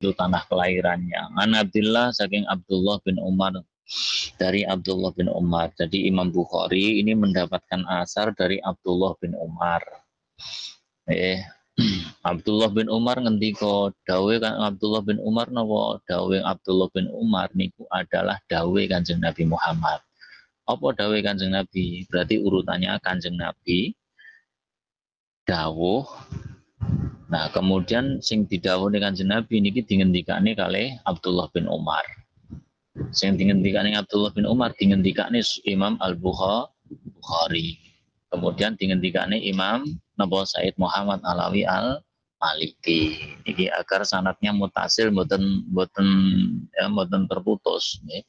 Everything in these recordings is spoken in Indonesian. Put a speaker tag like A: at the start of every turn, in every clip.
A: itu tanah kelahirannya. An Abdullah saking Abdullah bin Umar, dari Abdullah bin Umar. Jadi Imam Bukhari ini mendapatkan asar dari Abdullah bin Umar. Abdullah bin Umar ngendika dawe kan Abdullah bin Umar napa dawe Abdullah bin Umar niku adalah dawe Kanjeng Nabi Muhammad. Apa dawe Kanjeng Nabi? Berarti urutannya Kanjeng Nabi dawuh. Nah, kemudian sing didhawuhi Kanjeng Nabi niki dingendikane kalih Abdullah bin Umar. Sing dingendikane Abdullah bin Umar dingendikane Imam Al-Bukhari. Kemudian dingendikane Imam napa Said Muhammad Alawi Al-Maliki. Iki agar sanadnya mutasil mboten terputus nggih.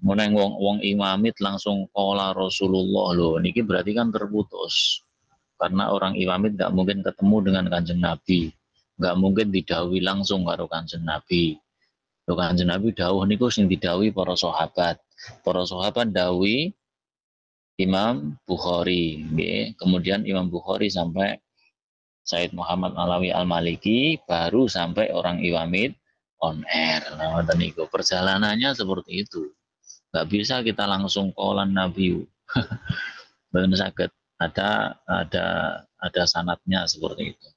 A: Meneng wong imamit langsung qala Rasulullah lho niki berarti kan terputus. Karena orang imamit nggak mungkin ketemu dengan Kanjeng Nabi, nggak mungkin didhawuhi langsung karo Kanjeng Nabi. Lho Kanjeng Nabi dawuh niku sing didhawuhi para sahabat. Para sahabat dawuhi Imam Bukhari, nggih. Kemudian Imam Bukhari sampai Said Muhammad Alawi Al-Maliki, baru sampai orang imamit on air. Nah, niku perjalanannya seperti itu. Nggak bisa kita langsung qolan Nabi. Belum sakit. Ada sanatnya seperti itu.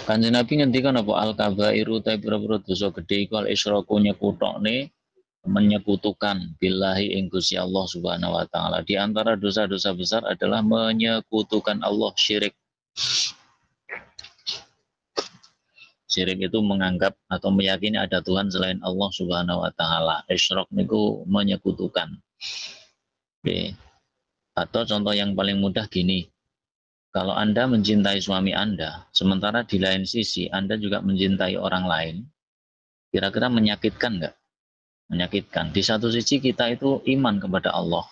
A: Kanjeng Nabi ngendikan apa al-kabairu ta pira-pira dosa gedhe iku al-isyraku nyekutokne menyekutukan billahi ing Gusti Allah Subhanahu wa taala. Di antara dosa-dosa besar adalah menyekutukan Allah, syirik. Syirik itu menganggap atau meyakini ada Tuhan selain Allah Subhanahu wa taala. Isyrak niku menyekutukan. Oke. Atau contoh yang paling mudah gini, kalau Anda mencintai suami Anda, sementara di lain sisi Anda juga mencintai orang lain, kira-kira menyakitkan nggak? Menyakitkan. Di satu sisi kita itu iman kepada Allah,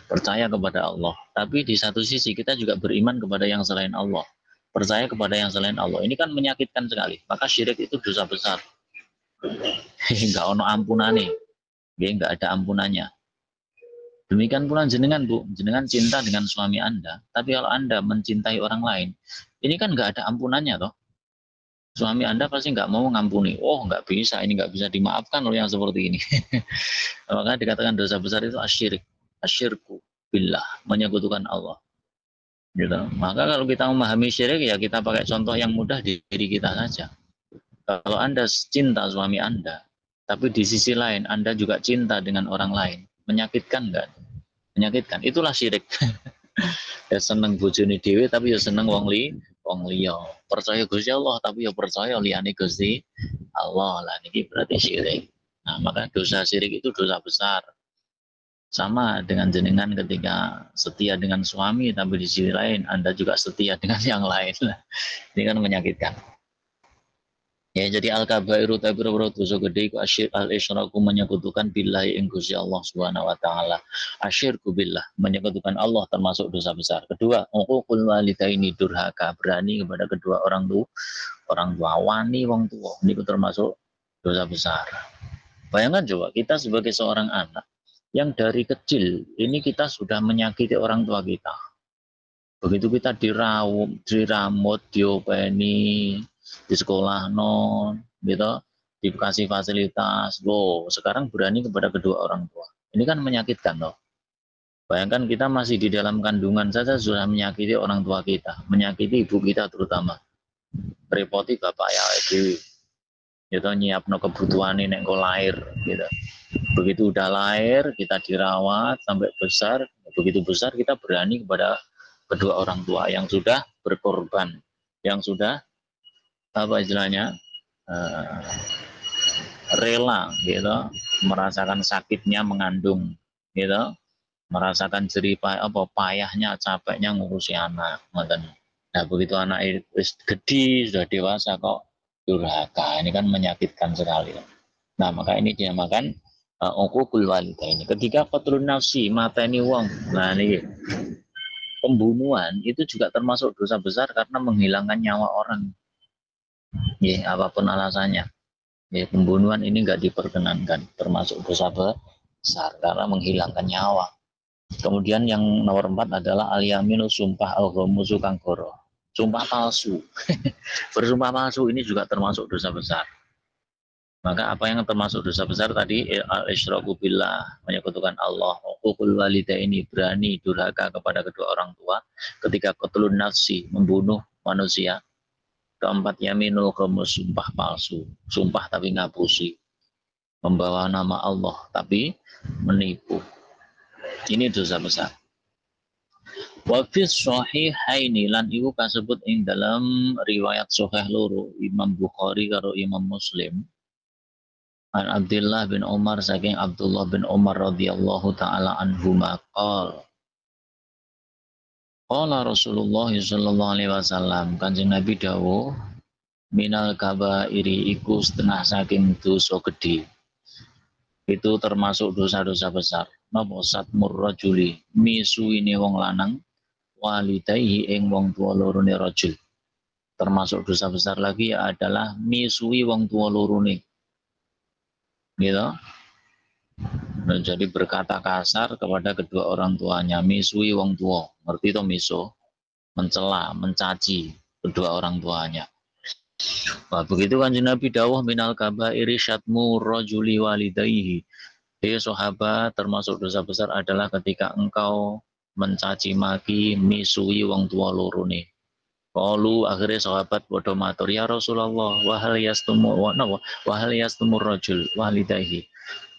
A: percaya kepada Allah, tapi di satu sisi kita juga beriman kepada yang selain Allah, percaya kepada yang selain Allah. Ini kan menyakitkan sekali. Maka syirik itu dosa besar. Nggak ono ampunane, nggak ada ampunannya. Demikian pula jenengan Bu, jenengan cinta dengan suami Anda, tapi kalau Anda mencintai orang lain, ini kan nggak ada ampunannya toh. Suami Anda pasti nggak mau ngampuni. Oh nggak bisa, ini nggak bisa dimaafkan loh yang seperti ini. Maka dikatakan dosa besar itu asyirik, asyirku billah, menyekutukan Allah. Gitu. Maka kalau kita memahami syirik ya kita pakai contoh yang mudah di diri kita saja. Kalau Anda cinta suami Anda, tapi di sisi lain Anda juga cinta dengan orang lain, menyakitkan nggak? Menyakitkan. Itulah syirik. Ya seneng bojone dhewe tapi ya seneng wong liya. Percaya Gusti Allah tapi ya percaya liyane Gusti Allah. Lah niki berarti syirik. Nah, maka dosa syirik itu dosa besar. Sama dengan jenengan ketika setia dengan suami tapi di sisi lain Anda juga setia dengan yang lain. Ini kan menyakitkan. Ya, jadi al-kabairu ta pira-pira dosa gedhe iku asyirk al-isyraku menyekutukan billahi ing Gusti Allah Subhanahu wa taala. Asyirku billah, menyekutukan Allah termasuk dosa besar. Kedua, uququl walidaini durhaka, berani kepada kedua orang tua, wani wong tua. Ini termasuk dosa besar. Bayangkan coba kita sebagai seorang anak yang dari kecil ini kita sudah menyakiti orang tua kita. Begitu kita diramut, diopeni, di sekolah non, gitu, dikasih fasilitas, wow, sekarang berani kepada kedua orang tua. Ini kan menyakitkan loh. Bayangkan kita masih di dalam kandungan saja sudah menyakiti orang tua kita, menyakiti ibu kita terutama, repoti bapak ya dewi, gitu nyiapno kebutuhan ini kok lahir, gitu. Begitu udah lahir kita dirawat sampai besar, begitu besar kita berani kepada kedua orang tua yang sudah berkorban, yang sudah apa istilahnya rela gitu merasakan sakitnya mengandung gitu merasakan payahnya capeknya ngurusi anak. Nah begitu anak itu gede sudah dewasa kok durhaka, ini kan menyakitkan sekali. Nah maka ini dinamakan uququl walidaini. Ketika qatlun nafsi, mateni wong, nah ini pembunuhan itu juga termasuk dosa besar karena menghilangkan nyawa orang. Ya, apapun alasannya. Ya, pembunuhan ini nggak diperkenankan, termasuk dosa besar karena menghilangkan nyawa. Kemudian yang nomor 4 adalah al-yaminu sumpah al-ghamusu kang goro. sumpah palsu. Bersumpah palsu ini juga termasuk dosa besar. Maka apa yang termasuk dosa besar tadi, al-isyraku billah, menyekutukan Allah, uqul walidaini, berani durhaka kepada kedua orang tua, ketika qatlun nafsi, membunuh manusia. Keempat, yaminul ghamus, sumpah palsu, sumpah tapi ngapusi, membawa nama Allah tapi menipu. Ini dosa besar. Wa fi shahihaini, lan iku kasebut ing dalam riwayat sahih loro Imam Bukhari karo Imam Muslim. An Abdullah bin Umar saking Abdullah bin Umar radhiyallahu taala anhuma qala Rasulullah sallallahu alaihi wasallam, Kanjeng Nabi dawuh, minal kabairi iku setengah saking dosa gedhe. Itu termasuk dosa-dosa besar. Napa satmur rajuli, misuine wong lanang, walidayhi ing wong tuwa lorone rajul. Termasuk dosa besar lagi adalah misui wong tuwa lorone. Gitu. Nah, jadi berkata kasar kepada kedua orang tuanya, misui wong tua, ngerti to miso, mencela, mencaci kedua orang tuanya. Nah, begitu kan Nabi dawuh minal kabairi syatmu rajuli walidayhi. Sahabat, termasuk dosa besar adalah ketika engkau mencaci maki misui wong tua lorone. Qalu, akhirnya sahabat bodoh matur, ya Rasulullah, wahal yastumur rajul walidayhi.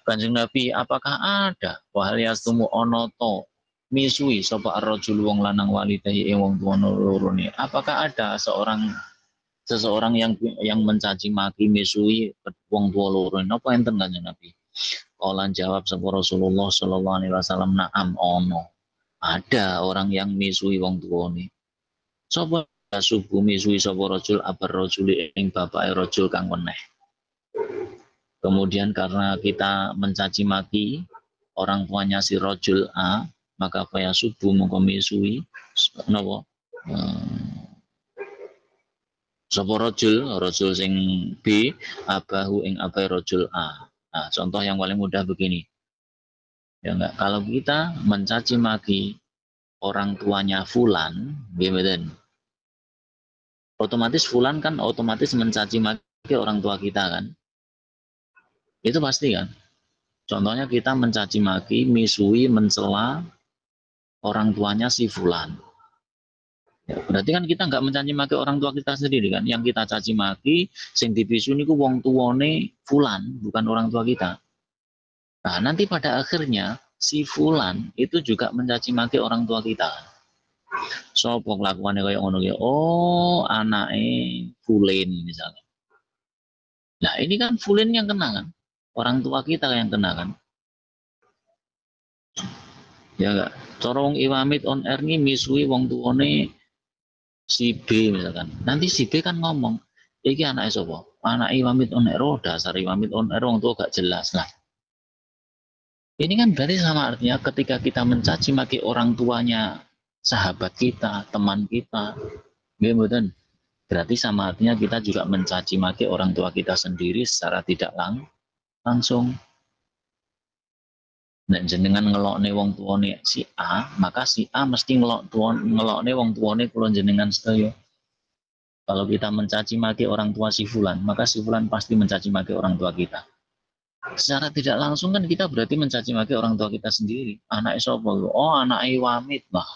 A: Kanjeng Nabi, apakah ada wahal yastumu onoto misui sapa ar-rajul wong lanang walidahi wong tuwa lorone? Apakah ada seseorang yang mencaci maki misui wong tuwa lorone? Napa enten Kanjeng Nabi? Qalan jawab sapa Rasulullah sallallahu alaihi wasallam, na'am ono. Ada orang yang misui wong tuwane. Sapa subuh misui sapa rajul abar rajuli ing bapake rajul kang weneh. Kemudian karena kita mencaci maki orang tuanya si rojul A, maka faya subuh mengkomisui napa sapa rojul sing B abahu ing abai rojul A. Nah, contoh yang paling mudah begini. Ya enggak, kalau kita mencaci maki orang tuanya fulan, gimana? Otomatis fulan kan otomatis mencaci maki orang tua kita kan? Itu pasti kan. Contohnya kita mencaci maki, misui, mencela orang tuanya si fulan. Ya, berarti kan kita nggak mencaci maki orang tua kita sendiri kan. Yang kita caci maki, sing dipisu niku wong tuane fulan, bukan orang tua kita. Nah, nanti pada akhirnya si fulan itu juga mencaci maki orang tua kita. Sopo kelakuannya kayak ngono ya. Oh, anake Fulen misalnya. Nah, ini kan Fulen yang kena kan. Orang tua kita yang kena kan. Ya enggak. Corong Iwamit on air ini misui wong tuane si B misalkan. Nanti si B kan ngomong, iki anak sapa? Anak Iwamit on air, dasar Iwamit on air wong tua gak jelas lah. Ini kan berarti sama artinya ketika kita mencaci maki orang tuanya sahabat kita, teman kita, betul. Berarti sama artinya kita juga mencaci maki orang tua kita sendiri secara tidak langsung. Nek jenengan ngelokne wong tuane si A, maka si A mesti ngelokne wong tuane kula jenengan sedaya. Kalau kita mencaci maki orang tua si fulan, maka si fulan pasti mencaci maki orang tua kita. Secara tidak langsung kan kita berarti mencaci maki orang tua kita sendiri. Anak sapa? Oh, anak Iwamit lah.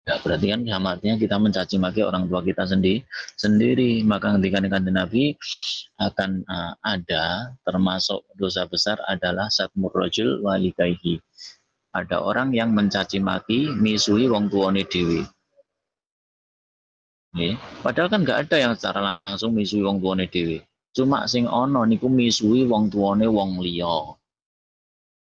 A: Ya, berarti kan sama artinya kita mencaci maki orang tua kita sendiri. Maka ketika Kanjeng Nabi akan ada termasuk dosa besar adalah satmur rajul walidayhi. Ada orang yang mencaci maki misui wong tuane dhewe. Padahal kan nggak ada yang secara langsung misui wong tuane dhewe. Cuma sing ono niku misui wong tuane wong liya.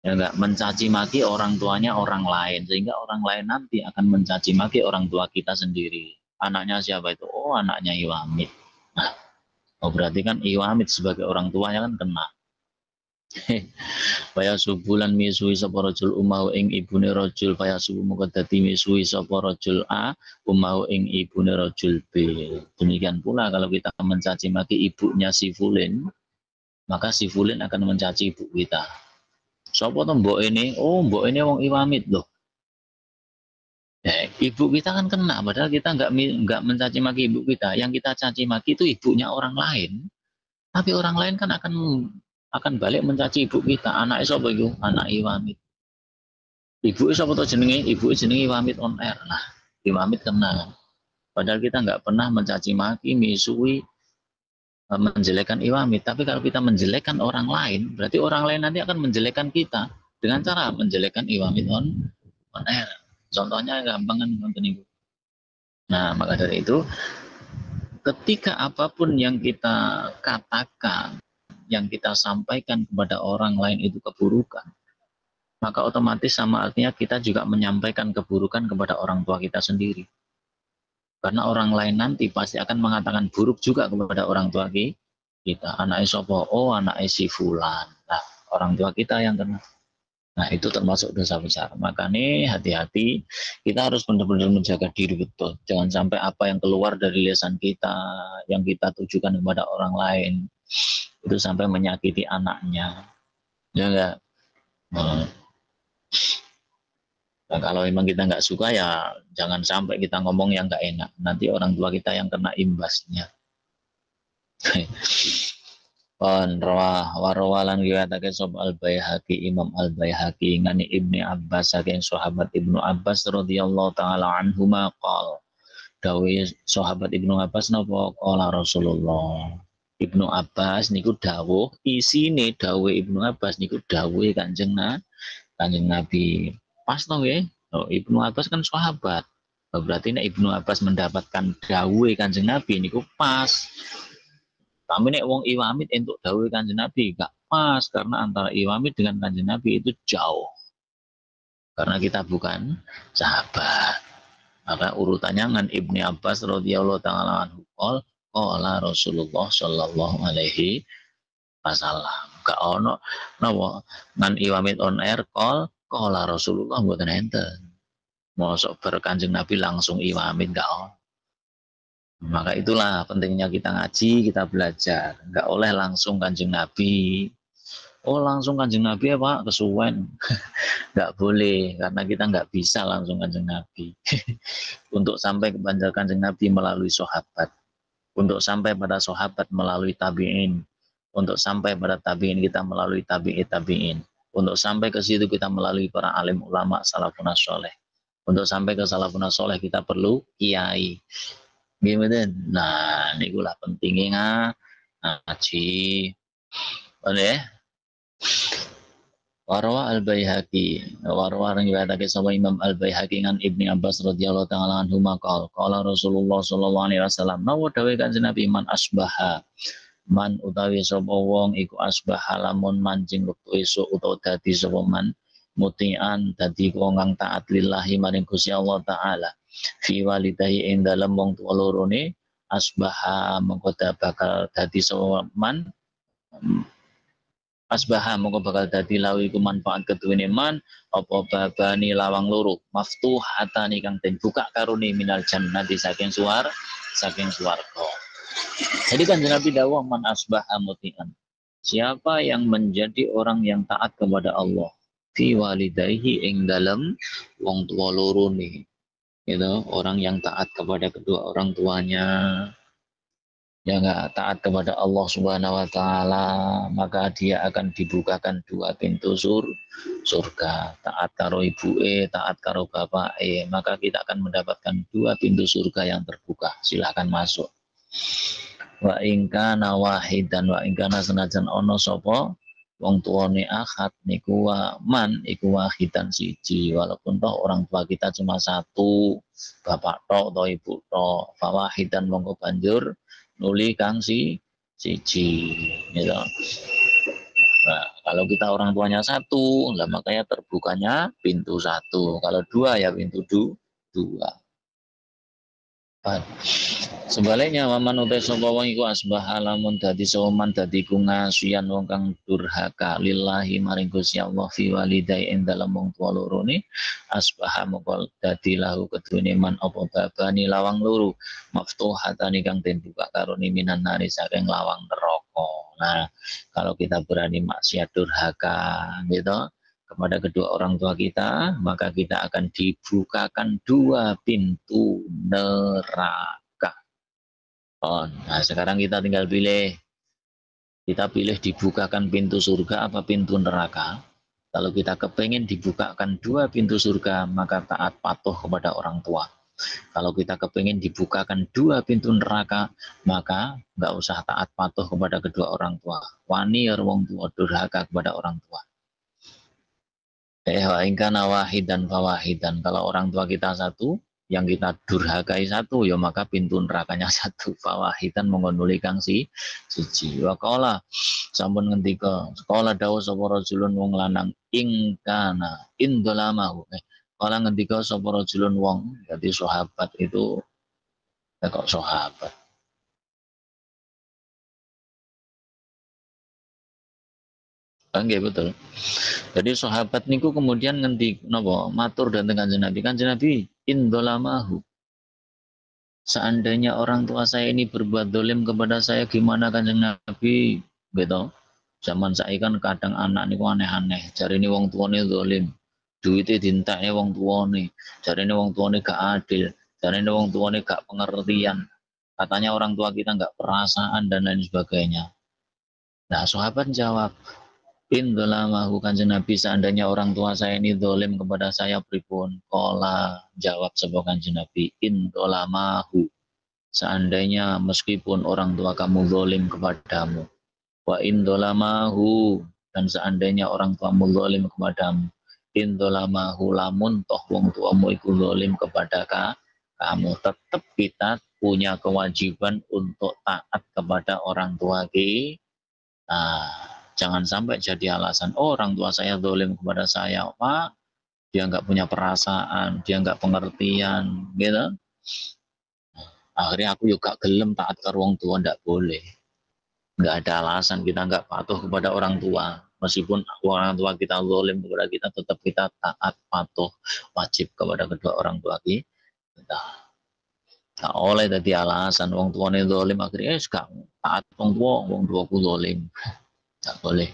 A: Ya enggak, mencaci maki orang tuanya orang lain, sehingga orang lain nanti akan mencaci maki orang tua kita sendiri. Anaknya siapa itu? Oh, anaknya Iwamit. Nah, oh berarti kan Iwamit sebagai orang tuanya kan kena. Paya subulan misui sapa rajul umau ing ibune rajul, paya subuh muga dadi misui sapa rajul A umau ing ibune rajul B. Demikian pula kalau kita mencaci maki ibunya si Fulen, maka si Fulen akan mencaci ibu kita. Sopo to mbok ini? Oh, mbok ini wong Iwamit loh. Ibu kita kan kena, padahal kita nggak mencaci maki ibu kita. Yang kita caci maki itu ibunya orang lain. Tapi orang lain kan akan balik mencaci ibu kita. Anak sapa iku? Anak Iwamit. Ibu sapa to jenenge? Ibu jenenge Iwamit on air. Nah, Iwamit kena. Padahal kita nggak pernah mencaci maki, misui, menjelekkan Iwamit. Tapi kalau kita menjelekkan orang lain, berarti orang lain nanti akan menjelekkan kita dengan cara menjelekkan Iwamit on air. Contohnya gampang kan nonton ibu. Nah, maka dari itu, ketika apapun yang kita katakan, yang kita sampaikan kepada orang lain itu keburukan, maka otomatis sama artinya kita juga menyampaikan keburukan kepada orang tua kita sendiri. Karena orang lain nanti pasti akan mengatakan buruk juga kepada orang tua kita. Anak sopo, oh anak si fulan. Nah, orang tua kita yang kena. Nah, itu termasuk dosa besar. Makanya hati-hati, kita harus benar-benar menjaga diri betul. Jangan sampai apa yang keluar dari lisan kita, yang kita tujukan kepada orang lain, itu sampai menyakiti anaknya. Ya enggak? Nah, kalau memang kita nggak suka ya jangan sampai kita ngomong yang nggak enak. Nanti orang tua kita yang kena imbasnya. Kon rawah warawalan riwayatake sop al Baihaqi Imam al Baihaqi ngani Ibni Abbas saking sahabat Ibnu Abbas radhiyallahu taala anhuma qol dawe sahabat Ibnu Abbas napa qala Rasulullah. Ibnu Abbas niku dawuh isine dawuh Ibnu Abbas niku dawuh Kanjeng Nabi. Pas to nggih. Oh, Ibnu Abbas kan sahabat. Berarti nek Ibnu Abbas mendapatkan dawuh Kanjeng Nabi niku pas. Kami nek wong Iwamit entuk dawuh Kanjeng Nabi gak pas karena antara Iwamit dengan Kanjeng Nabi itu jauh. Karena kita bukan sahabat. Maka urutannya dengan Ibnu Abbas radhiyallahu taala anhu qala Rasulullah sallallahu alaihi wasallam. Gak ono napa ngan Iwamit on air qala Rasulullah mboten enten. Mosok berkanjeng Nabi langsung Iwamit gak ono. Maka itulah pentingnya kita ngaji, kita belajar. Enggak oleh langsung kanjeng Nabi. Oh langsung kanjeng Nabi ya Pak, kesuwen. Enggak boleh, karena kita enggak bisa langsung kanjeng Nabi. Untuk sampai kepada kanjeng Nabi melalui sahabat. Untuk sampai pada sahabat melalui tabi'in. Untuk sampai pada tabi'in kita melalui tabi'in. Untuk sampai ke situ kita melalui para alim ulama salafun saleh. Untuk sampai ke salafun saleh kita perlu kiai. Gimana? Nah, ini gula pentingnya ngaji. Boleh? Warwa al-Baihaqi. Warwa riwayatake sama Imam al-Baihaqi dengan Ibni Abbas radhiyallahu taala anhu maqal. Qala Rasulullah sallallahu alaihi wasallam, "Nawa dawe Kanjeng Nabi man asbaha." Man utawi sapa wong iku asbaha lamun mancing wektu esuk utawa dadi sapa man mutian dadi wong kang taat lillahi maring Gusti Allah taala. Fi walidahi ing dalem wong tuwa lorone asbaha mengko bakal dadi soman asbaha mengko bakal dadi lawi ku manfaat keduwene man apa babani lawang loro maftuhatani kang den buka karone minal jannati saking swarga. Jadi kan Nabi dawuh man asbaha mutian. Siapa yang menjadi orang yang taat kepada Allah fi walidayhi ing dalem wong tuwa lorone. Gitu, orang yang taat kepada kedua orang tuanya, yang nggak taat kepada Allah Subhanahu wa taala, maka dia akan dibukakan dua pintu surga. Taat karo ibuke, taat karo bapake, maka kita akan mendapatkan dua pintu surga yang terbuka. Silahkan masuk. Wa ingkana wahidan wa ingkana senajan ono sapa wong tuane akad niku man iku wahidan siji, walaupun toh orang tua kita cuma satu, bapak tok atau ibu tok, fawahidan mongko banjur nuli kang siji gitu. Nah, kalau kita orang tuanya satu, lah makanya terbukanya pintu satu. Kalau dua ya pintu dua. Sebaliknya waman utai sapa wong iku asbah lamun dadi soman dadi ngasian wong kang durhaka lillahi maring Gusti Allah fi walidai ing dalem wong tuwa loro ne asbah mongko dadi lahu kedune man apa babani lawang loro maftuhatani kang den buka karone minan nari saking lawang neraka. Nah, kalau kita berani maksiat durhaka gitu kepada kedua orang tua kita, maka kita akan dibukakan dua pintu neraka. Oh, nah sekarang kita tinggal pilih. Kita pilih dibukakan pintu surga apa pintu neraka. Kalau kita kepengen dibukakan dua pintu surga, maka taat patuh kepada orang tua. Kalau kita kepengen dibukakan dua pintu neraka, maka nggak usah taat patuh kepada kedua orang tua. Wani wong tua durhaka kepada orang tua. Wa ingkana wahidan fawahidan. Kalau orang tua kita satu, yang kita durhakai satu, ya maka pintu nerakanya satu. Fawahidan mengonuli kang siji. Wa qala sampun ngendika, sekolah dawuh sapa rajulun wong lanang ingkana indolamahu. Kala ngendika sapa rajulun wong, jadi sahabat itu kok sahabat. Enggak betul. Jadi sahabat niku kemudian ngendi napa matur dateng Kanjeng Nabi. Kanjeng Nabi indolamahu. Seandainya orang tua saya ini berbuat dolim kepada saya, gimana Kanjeng Nabi? Gitu. Zaman saya kan kadang anak niku aneh-aneh. Cari ini wong tuane dolim. Duitnya dintaknya wong tuane. Cari ini wong tuane gak adil. Cari ini wong tuane gak pengertian. Katanya orang tua kita gak perasaan dan lain sebagainya. Nah sahabat jawab, indolamahu Kanjeng Nabi, seandainya orang tua saya ini dolim kepada saya pripun? Kola jawab sebuah Kanjeng Nabi, indolamahu, seandainya meskipun orang tua kamu dolim kepadamu, wa indolamahu, dan seandainya orang tuamu dolim kepadamu, indolamahu lamun toh wong tuamu iku dolim kepada kamu, tetap kita punya kewajiban untuk taat kepada orang tua kita. Nah, jangan sampai jadi alasan, oh orang tua saya dolim kepada saya, Pak, dia nggak punya perasaan, dia nggak pengertian, gitu. Akhirnya aku juga gelem taat ke orang tua, nggak boleh. Nggak ada alasan kita nggak patuh kepada orang tua. Meskipun orang tua kita dolim kepada kita, tetap kita taat, patuh, wajib kepada kedua orang tua kita. Nggak oleh tadi alasan, orang tuanya dolim, akhirnya gak taat orang tua ku dolim. Nggak boleh.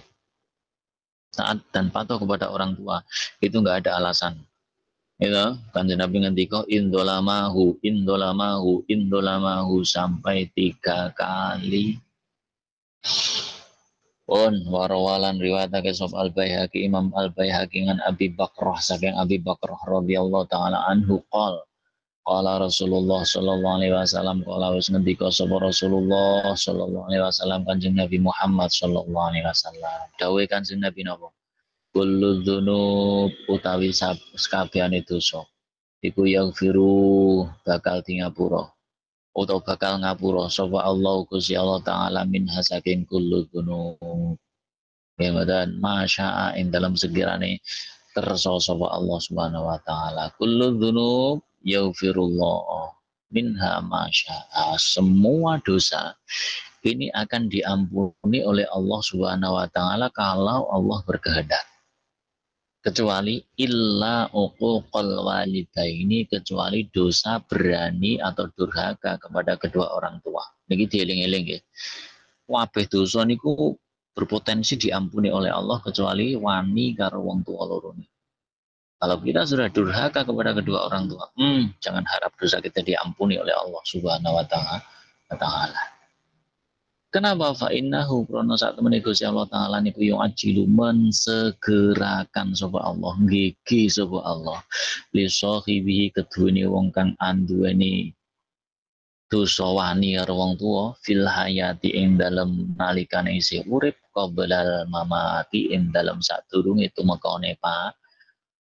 A: Taat dan patuh kepada orang tua itu nggak ada alasan. Itu Kanjeng Nabi ngendika indolamahu sampai 3 kali. Pun warawalan riwayatake sop Al-Baihaqi Imam Al-Baihaqi ngan Abi Bakrah saking Abi Bakrah radhiyallahu taala anhu qala Rasulullah sallallahu alaihi wasallam qala wis ngendika sapa Rasulullah sallallahu alaihi wasallam Kanjeng Nabi Muhammad sallallahu alaihi wasallam dawuhe Kanjeng Nabi napa kullu dzunub utawi sakabehane dosa iku yaghfiru bakal ngapura atau bakal ngapura sapa Allah Gusti Allah taala min hasaking kullu dzunub ya dan masya'a ing dalam sekirane kersa sapa Allah Subhanahu wa taala kullu dzunub yaghfirullah minha masya'a, semua dosa ini akan diampuni oleh Allah Subhanahu wa taala kalau Allah berkehendak, kecuali illa uquqal walidaini, kecuali dosa berani atau durhaka kepada kedua orang tua. Niki dieling-eling nggih. Kabeh dosa niku berpotensi diampuni oleh Allah kecuali wani karo wong tua loro. Kalau kita sudah durhaka kepada kedua orang tua, jangan harap dosa kita diampuni oleh Allah Subhanahu wa taala. Kenapa fa'innahu krono saat temene Gusti Allah taala niku yo ajilu mensegerakan sapa Allah, gigi sapa Allah li sahibihi keduweni wong kang anduweni dosa wani karo wong tuwa fil hayati ing dalem nalikane isih urip qoblal mamati ing dalem sadurunge tumekane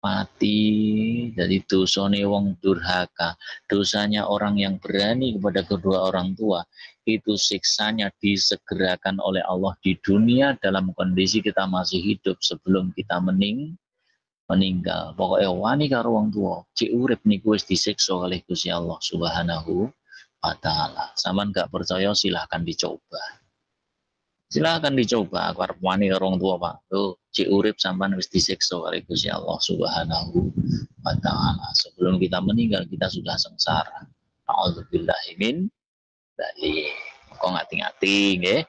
A: mati. Jadi dosane wong durhaka, dosanya orang yang berani kepada kedua orang tua, itu siksanya disegerakan oleh Allah di dunia dalam kondisi kita masih hidup sebelum kita meninggal. Pokoknya wani karo wong tua, cik urip niku wis disiksa oleh Gusti Allah Subhanahu wa taala. Saman gak percaya silahkan dicoba. Silahkan dicoba akar wani karo wong tua, Pak. Tuh, cik urip sampean wis disiksa oleh Gusti Allah Subhanahu wa taala. Sebelum kita meninggal kita sudah sengsara. A'udzubillahi min dzalik. Kok ngati-ngati nggih.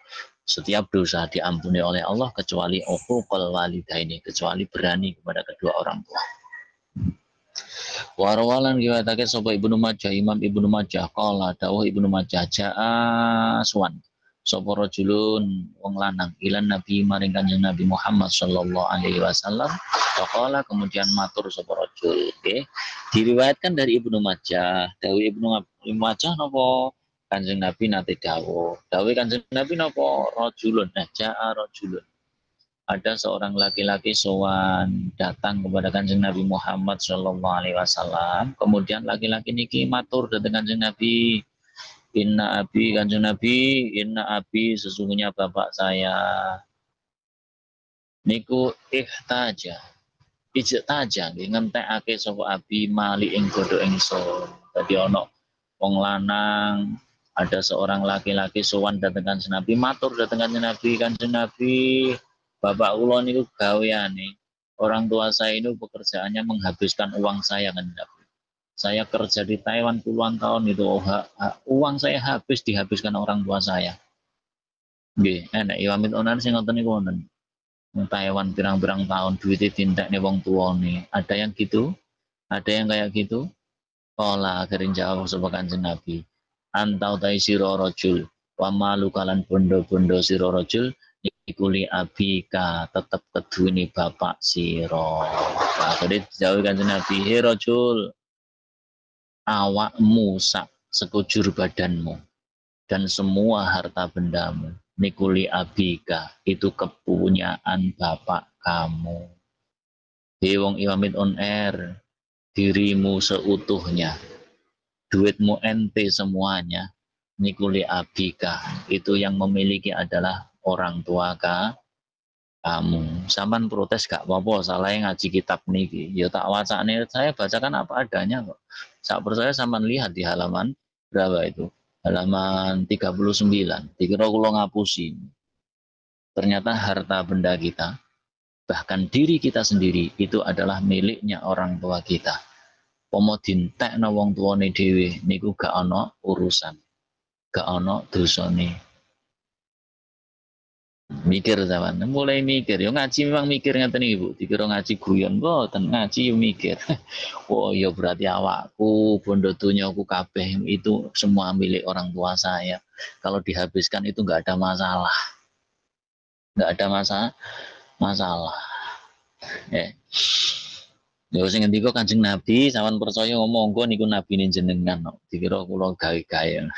A: Setiap dosa diampuni oleh Allah kecuali uququl walidaini, kecuali berani kepada kedua orang tua. Warwalan riwayatake sapa Ibnu Majah, Imam Ibnu Majah qala dawuh Ibnu Majah jaa suwan sapa rajulun wong lanang ilan Nabi maring Kanjeng Nabi Muhammad sallallahu alaihi wasallam faqala kemudian matur sapa rajul nggih diriwayatkan dari Ibnu Majah dawuh Ibnu Majah napa Kanjeng Nabi nate dawuh Kanjeng Nabi napa rajulun jaa rajulun ada seorang laki-laki sowan datang kepada Kanjeng Nabi Muhammad Shallallahu Alaihi Wasallam. Kemudian laki-laki niki matur datang Kanjeng Nabi, Inna abi Kanjeng Nabi, Inna abi sesungguhnya bapak saya niku ihtaja, ijtaja ngentekake sapa abi mali ing godho ingsun. Dadi ana wong lanang ada seorang laki-laki sowan datang Kanjeng Nabi, matur datang Kanjeng Nabi, Bapak kula niku gaweane. Orang tua saya itu pekerjaannya menghabiskan uang saya kan. Saya kerja di Taiwan puluhan tahun itu uang saya dihabiskan orang tua saya. Nggih, enak iwamit onan sing ngoten niku wonten. Taiwan pirang-pirang tahun duitnya dintekne wong tuane. Ada yang gitu? Ada yang kayak gitu? Kala akhirnya jawab sapa Kanjeng Nabi. Antau tai sira rajul wa malu kalan bondo-bondo sira rajul ikuli abika tetep kedune bapak siro. Nah, tadi dijawab Kanjeng Nabi, "He rajul, awakmu sak sekujur badanmu dan semua harta bendamu nikuli abika itu kepunyaan bapak kamu." He wong Iwamit on air, dirimu seutuhnya, duitmu ente semuanya, nikuli abika itu yang memiliki adalah orang tua kamu. Sampan protes gak apa-apa, salah ngaji kitab niki. Ya tak wacane saya bacakan apa adanya kok. Sak percaya sampan lihat di halaman berapa itu? Halaman 39. Dikira kula ngapusi. Ternyata harta benda kita, bahkan diri kita sendiri itu adalah miliknya orang tua kita. Pomo dintekno wong tuane dhewe niku gak ana urusan. Gak ana dosane. Mikir zaman mulai mikir yo ngaji memang mikir ngeten iki Bu dikira ngaji guyon mboten ngaji yo mikir oh ya berarti awakku bondo donyaku kabeh itu semua milik orang tua saya kalau dihabiskan itu enggak ada masalah ya lho sing ngendika Kanjeng Nabi sampean percaya monggo niku nabine jenengan dikira kula gawe-gawe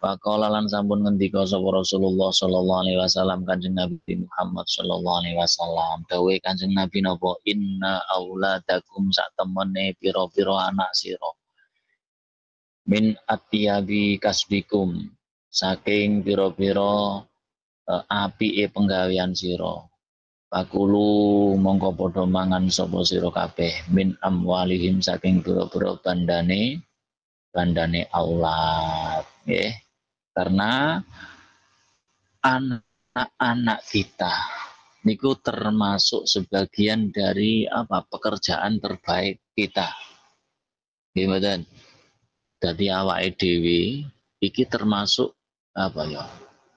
A: Faqala lan sampun ngendika sapa Rasulullah sallallahu alaihi wasallam Kanjeng Nabi Muhammad sallallahu alaihi wasallam dawuhe Kanjeng Nabi napa inna auladakum sak temene pira-pira anak sira min atyabi kasbikum saking pira-pira apike penggawean sira Pakulu mongko padha mangan sapa sira kabeh min amwalihim saking pira-pira bandane aulad nggih karena anak-anak kita niku termasuk sebagian dari pekerjaan terbaik kita nggih mboten dadi awake dhewe iki termasuk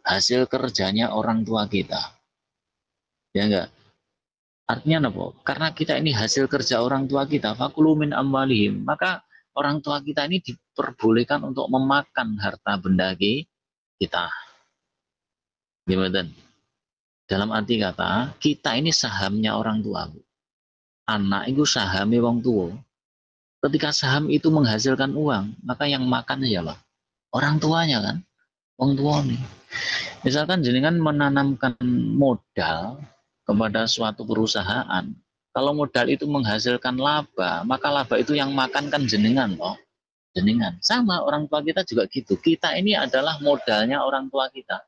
A: hasil kerjanya orang tua kita ya enggak artinya apa karena kita ini hasil kerja orang tua kita fakulu min amwalihim maka orang tua kita ini diperbolehkan untuk memakan harta benda kita. Gimana? Dalam arti kata, kita ini sahamnya orang tua. Anak itu sahamnya wong tua. Ketika saham itu menghasilkan uang, maka yang makan siapa? Orang tuanya kan? Wong tua nih. Misalkan jenengan menanamkan modal kepada suatu perusahaan, kalau modal itu menghasilkan laba, maka laba itu yang makan kan jenengan loh. Jenengan. Sama orang tua kita juga gitu. Kita ini adalah modalnya orang tua kita.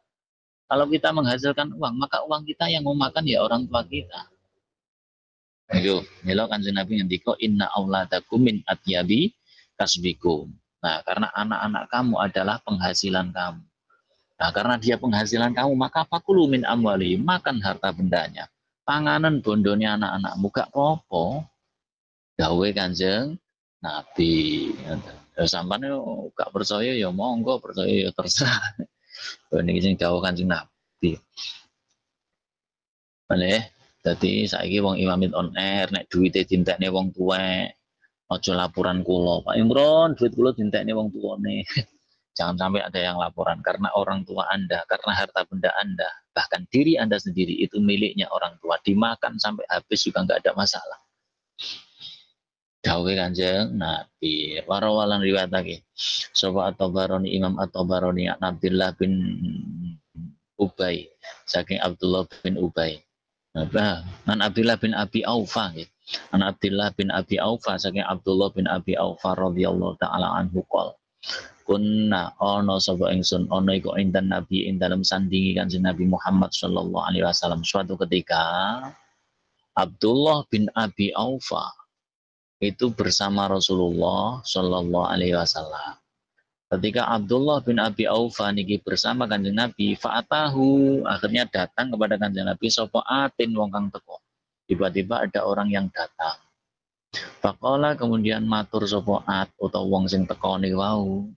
A: Kalau kita menghasilkan uang, maka uang kita yang memakan ya orang tua kita. Ayo, mila Kanjeng Nabi ngendika inna auladakum min atyabi kasbikum. Nah, karena anak-anak kamu adalah penghasilan kamu. Nah, karena dia penghasilan kamu, maka fakulu min amwali, makan harta bendanya. Panganan bondonya anak-anakmu gak apa-apa. Dawe Kanjeng Nabi. Sampeyan gak percaya ya monggo, percaya ya terserah. Ini sing dawuh Kanjeng Nabi Nabi. Boleh. Jadi saiki wong Imamit on air nek duwite dintekne wong tuwek aja laporan kula. Pak Imron, duit kula dintekne wong tuane. Jangan sampai ada yang laporan karena orang tua Anda, karena harta benda Anda, bahkan diri Anda sendiri itu miliknya orang tua. Dimakan sampai habis juga nggak ada masalah. Dawe Kanjeng Nabi warawalan riwayat lagi. Sapa At-Tabarani Imam At-Tabarani Abdullah bin Ubay saking Abdullah bin Ubay. An Abdullah bin Abi Aufa ya. An Abdullah bin Abi Aufa saking Abdullah bin Abi Aufa radhiyallahu taala anhu qol. Kunna ono sapa ingsun ono iku indan Nabi ing dalam sandingi Kanjeng Nabi Muhammad sallallahu alaihi wasallam suatu ketika Abdullah bin Abi Aufa itu bersama Rasulullah sallallahu alaihi wasallam. Ketika Abdullah bin Abi Aufa niki bersama Kanjeng Nabi, fa'atahu akhirnya datang kepada Kanjeng Nabi sapa atin wong kang teko. Tiba-tiba ada orang yang datang. Faqala kemudian matur sapa at utawa wong sing teko niku wau.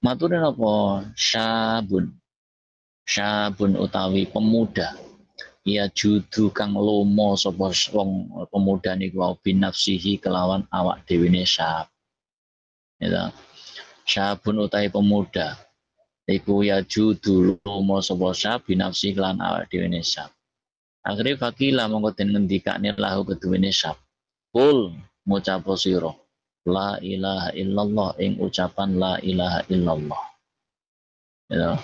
A: Maturin apa? Syabun utawi pemuda. Ia judu kang lomo sapa wong pemuda niku wau binafsihi kelawan awak dhewe ne syab. Ya. Syabun utawi pemuda. Iku ya judu lomo sapa syab binafsihi kelawan awak dhewe ne syab. Akhire fakila mongko den ngendikane lahu keduwene syab. Kul ngucap sira. La ilaha illallah ing ucapan la ilaha illallah. Ya.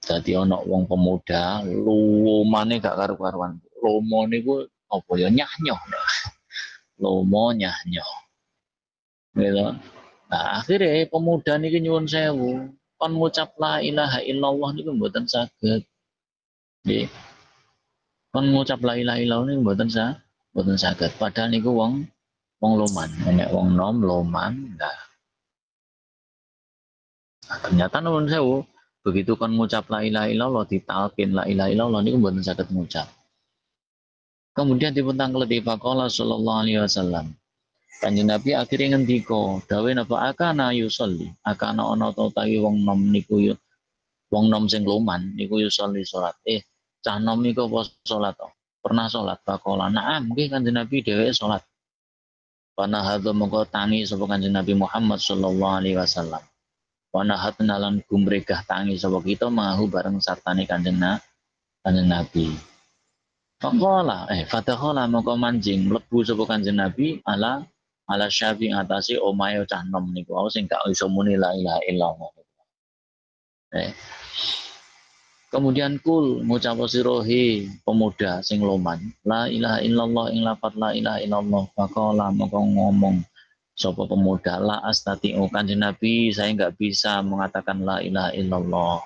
A: Dadi ana wong pemuda lumane gak karu-karuan. Lomo niku apa ya nyah-nyoh. Lomo nyah-nyoh. Gitu. Nah, akhirnya pemuda niki nyuwun sewu, kon ngucap la ilaha illallah niku mboten saged. Nggih. Kon ngucap la ilaha illallah niku mboten saged. Padahal niku wong loman, nek wong nom loman enggak. Nah, ternyata nuwun sewu, begitu kan ngucap la ilaha illallah ditalkin la ilaha illallah niku mboten saged ngucap. Kemudian dipentang keleti faqala sallallahu alaihi wasallam. Kanjeng Nabi akhirnya ngendika, dawe napa akana yusolli, akana ana utawi wong nom niku yo wong nom sing loman niku yusolli salat. Cah nom niku apa salat to? Pernah salat faqala na'am nggih Kanjeng Nabi dhewe salat. Panahadha mongko tangi sapa Kanjeng Nabi Muhammad sallallahu alaihi wasallam. Panahatna lan gumregah tangi sapa kita mahu bareng sartane Kanjeng Nabi. Fadakhala mongko manjing mlebu sapa Kanjeng Nabi ala syafi ngatasi omahe cah nom niku sing gak iso muni la ilaha illallah. Kemudian kul ngucap sirohi pemuda sing loman la ilaha illallah ing lafat la ilaha illallah faqala mongko ngomong sapa pemuda la astati'u Kanjeng Nabi saya enggak bisa mengatakan la ilaha illallah.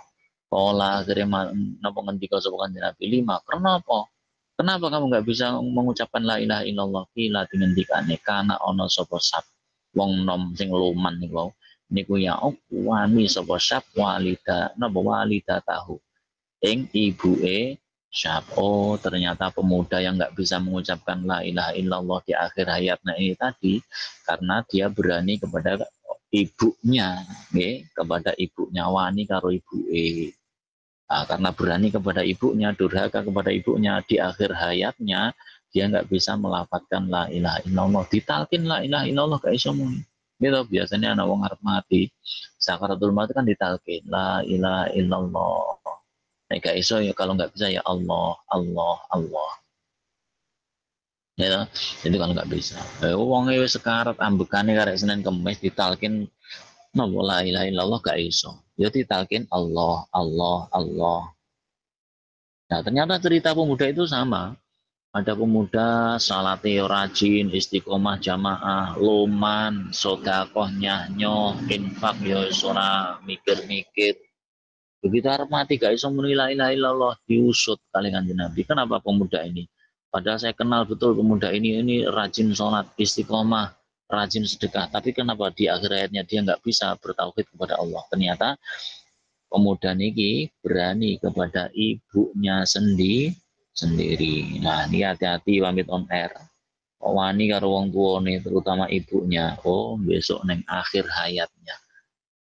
A: Qala akhirnya napa ngendika sapa Kanjeng Nabi lima kenapa kamu enggak bisa mengucapkan la ilaha illallah kila dingendikane kana ana sapa sab wong nom sing loman niku ya wani sapa sab walida napa walida tahu ing ibuke syab. Oh, ternyata pemuda yang nggak bisa mengucapkan la ilaha illallah di akhir hayatnya ini tadi karena dia berani kepada ibunya, kepada ibunya wani karo ibuke. Nah, karena berani kepada ibunya, durhaka kepada ibunya di akhir hayatnya dia nggak bisa melafadzkan la ilaha illallah. Ditalkin la ilaha illallah gak iso muni. Gitu biasanya anak wong arep mati. Sakaratul maut kan ditalkin la ilaha illallah. Gak iso ya kalau nggak bisa ya Allah, Allah, Allah. Ya, itu kalau nggak bisa. Wong wis sekarat ambekane karek Senin Kemis ditalkin napa la ilaha illallah gak iso. Ya ditalkin Allah, Allah, Allah. Nah, ternyata cerita pemuda itu sama. Ada pemuda salate rajin, istiqomah jamaah, loman, sedekah nyahnyo, infak ya ora mikir-mikir. Begitu arep mati gak iso muni la ilaha illallah diusut kali Kanjeng Nabi. Kenapa pemuda ini? Padahal saya kenal betul pemuda ini rajin sholat, istiqomah, rajin sedekah. Tapi kenapa di akhir hayatnya dia nggak bisa bertauhid kepada Allah? Ternyata pemuda ini berani kepada ibunya sendiri. Nah, ini hati-hati pamit on air. Wani karo wong tuane terutama ibunya. Oh, besok neng akhir hayatnya.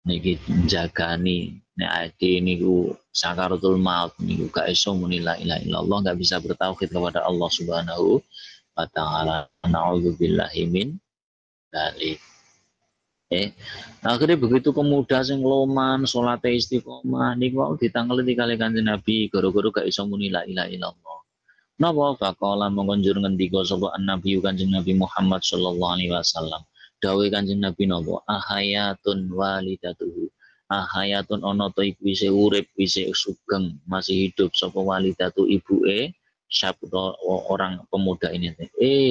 A: Niki jagani nek ade niku sakaratul maut niku gak iso muni la ilaha illallah, gak bisa bertauhid kepada Allah Subhanahu wa taala. Nauzubillahi min dzalik. Akhirnya begitu pemuda sing loman, salate istiqomah niku wau ditanglet kali Kanjeng Nabi gara-gara gak iso muni la ilaha illallah. Napa faqala mongko njur ngendika sapa Nabi Kanjeng Nabi Muhammad sallallahu alaihi wasallam. Dawuh Kanjeng Nabi napa? Ahayatun walidatuhu. Ahayatun ana ta iku isih urip, isih sugeng, masih hidup sapa walidatu ibuke sabda orang pemuda ini.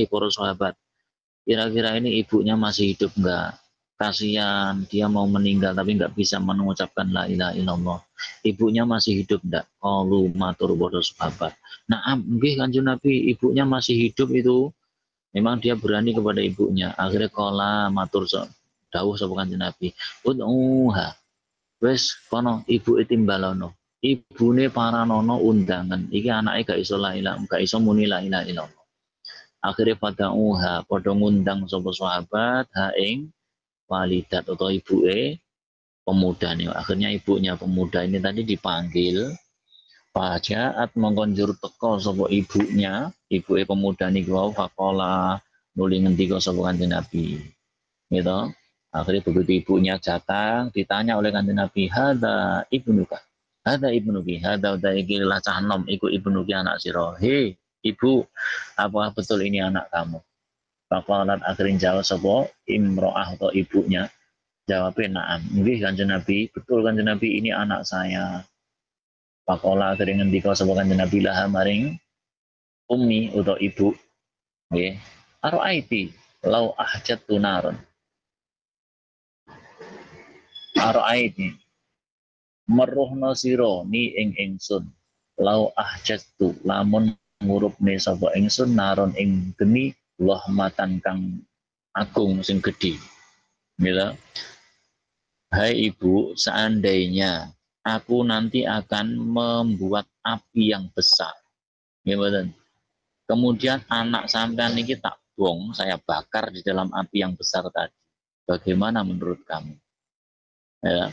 A: Para sahabat, kira-kira ini ibunya masih hidup enggak? Kasihan dia mau meninggal tapi enggak bisa mengucapkan la ilaha illallah. Ibunya masih hidup enggak? Qalu matur padha sahabat. Nah, nggih Kanjeng Nabi, ibunya masih hidup itu. Memang dia berani kepada ibunya. Akhirnya kala matur dawuh sapa Kanjeng Nabi. Ud'uha. Wes kono ibu timbalono. Ibune paranono undangan. Iki anake gak iso la ilaha, gak iso muni la ilaha illallah. Akhirnya fada'uha padha ngundang sapa sahabat ha ing walidat atau ibuke pemuda nih. Akhirnya ibunya pemuda ini tadi dipanggil. Fajaat mengkonjur teko sapa ibunya, ibuke pemuda niku wau faqala nuli ngendika sapa Kanjeng Nabi. Gitu. Akhirnya begitu ibunya datang, ditanya oleh Kanjeng Nabi, "Hadza ibnuka." "Hadza ibnuki." "Hadza iki lah cah nom, iku ibnuki anak sira." "Hei, ibu, apa betul ini anak kamu?" Faqalat akhirnya jawab sapa imro'ah atau ibunya. Jawabnya na'am. Nggih Kanjeng Nabi, betul Kanjeng Nabi ini anak saya. Pakola akhirnya ngendika sapa Kanjeng Nabi laha maring ummi atau ibu nggih araiti lau ahjatu naron araiti meruhna sira ni ing ingsun lau ahjatu lamun ngurupne sapa ingsun naron ing geni lahmatan kang agung sing gedhi mila hai ibu seandainya aku nanti akan membuat api yang besar. Gimana? Kemudian anak sampean ini tak bong, saya bakar di dalam api yang besar tadi. Bagaimana menurut kamu? Ya.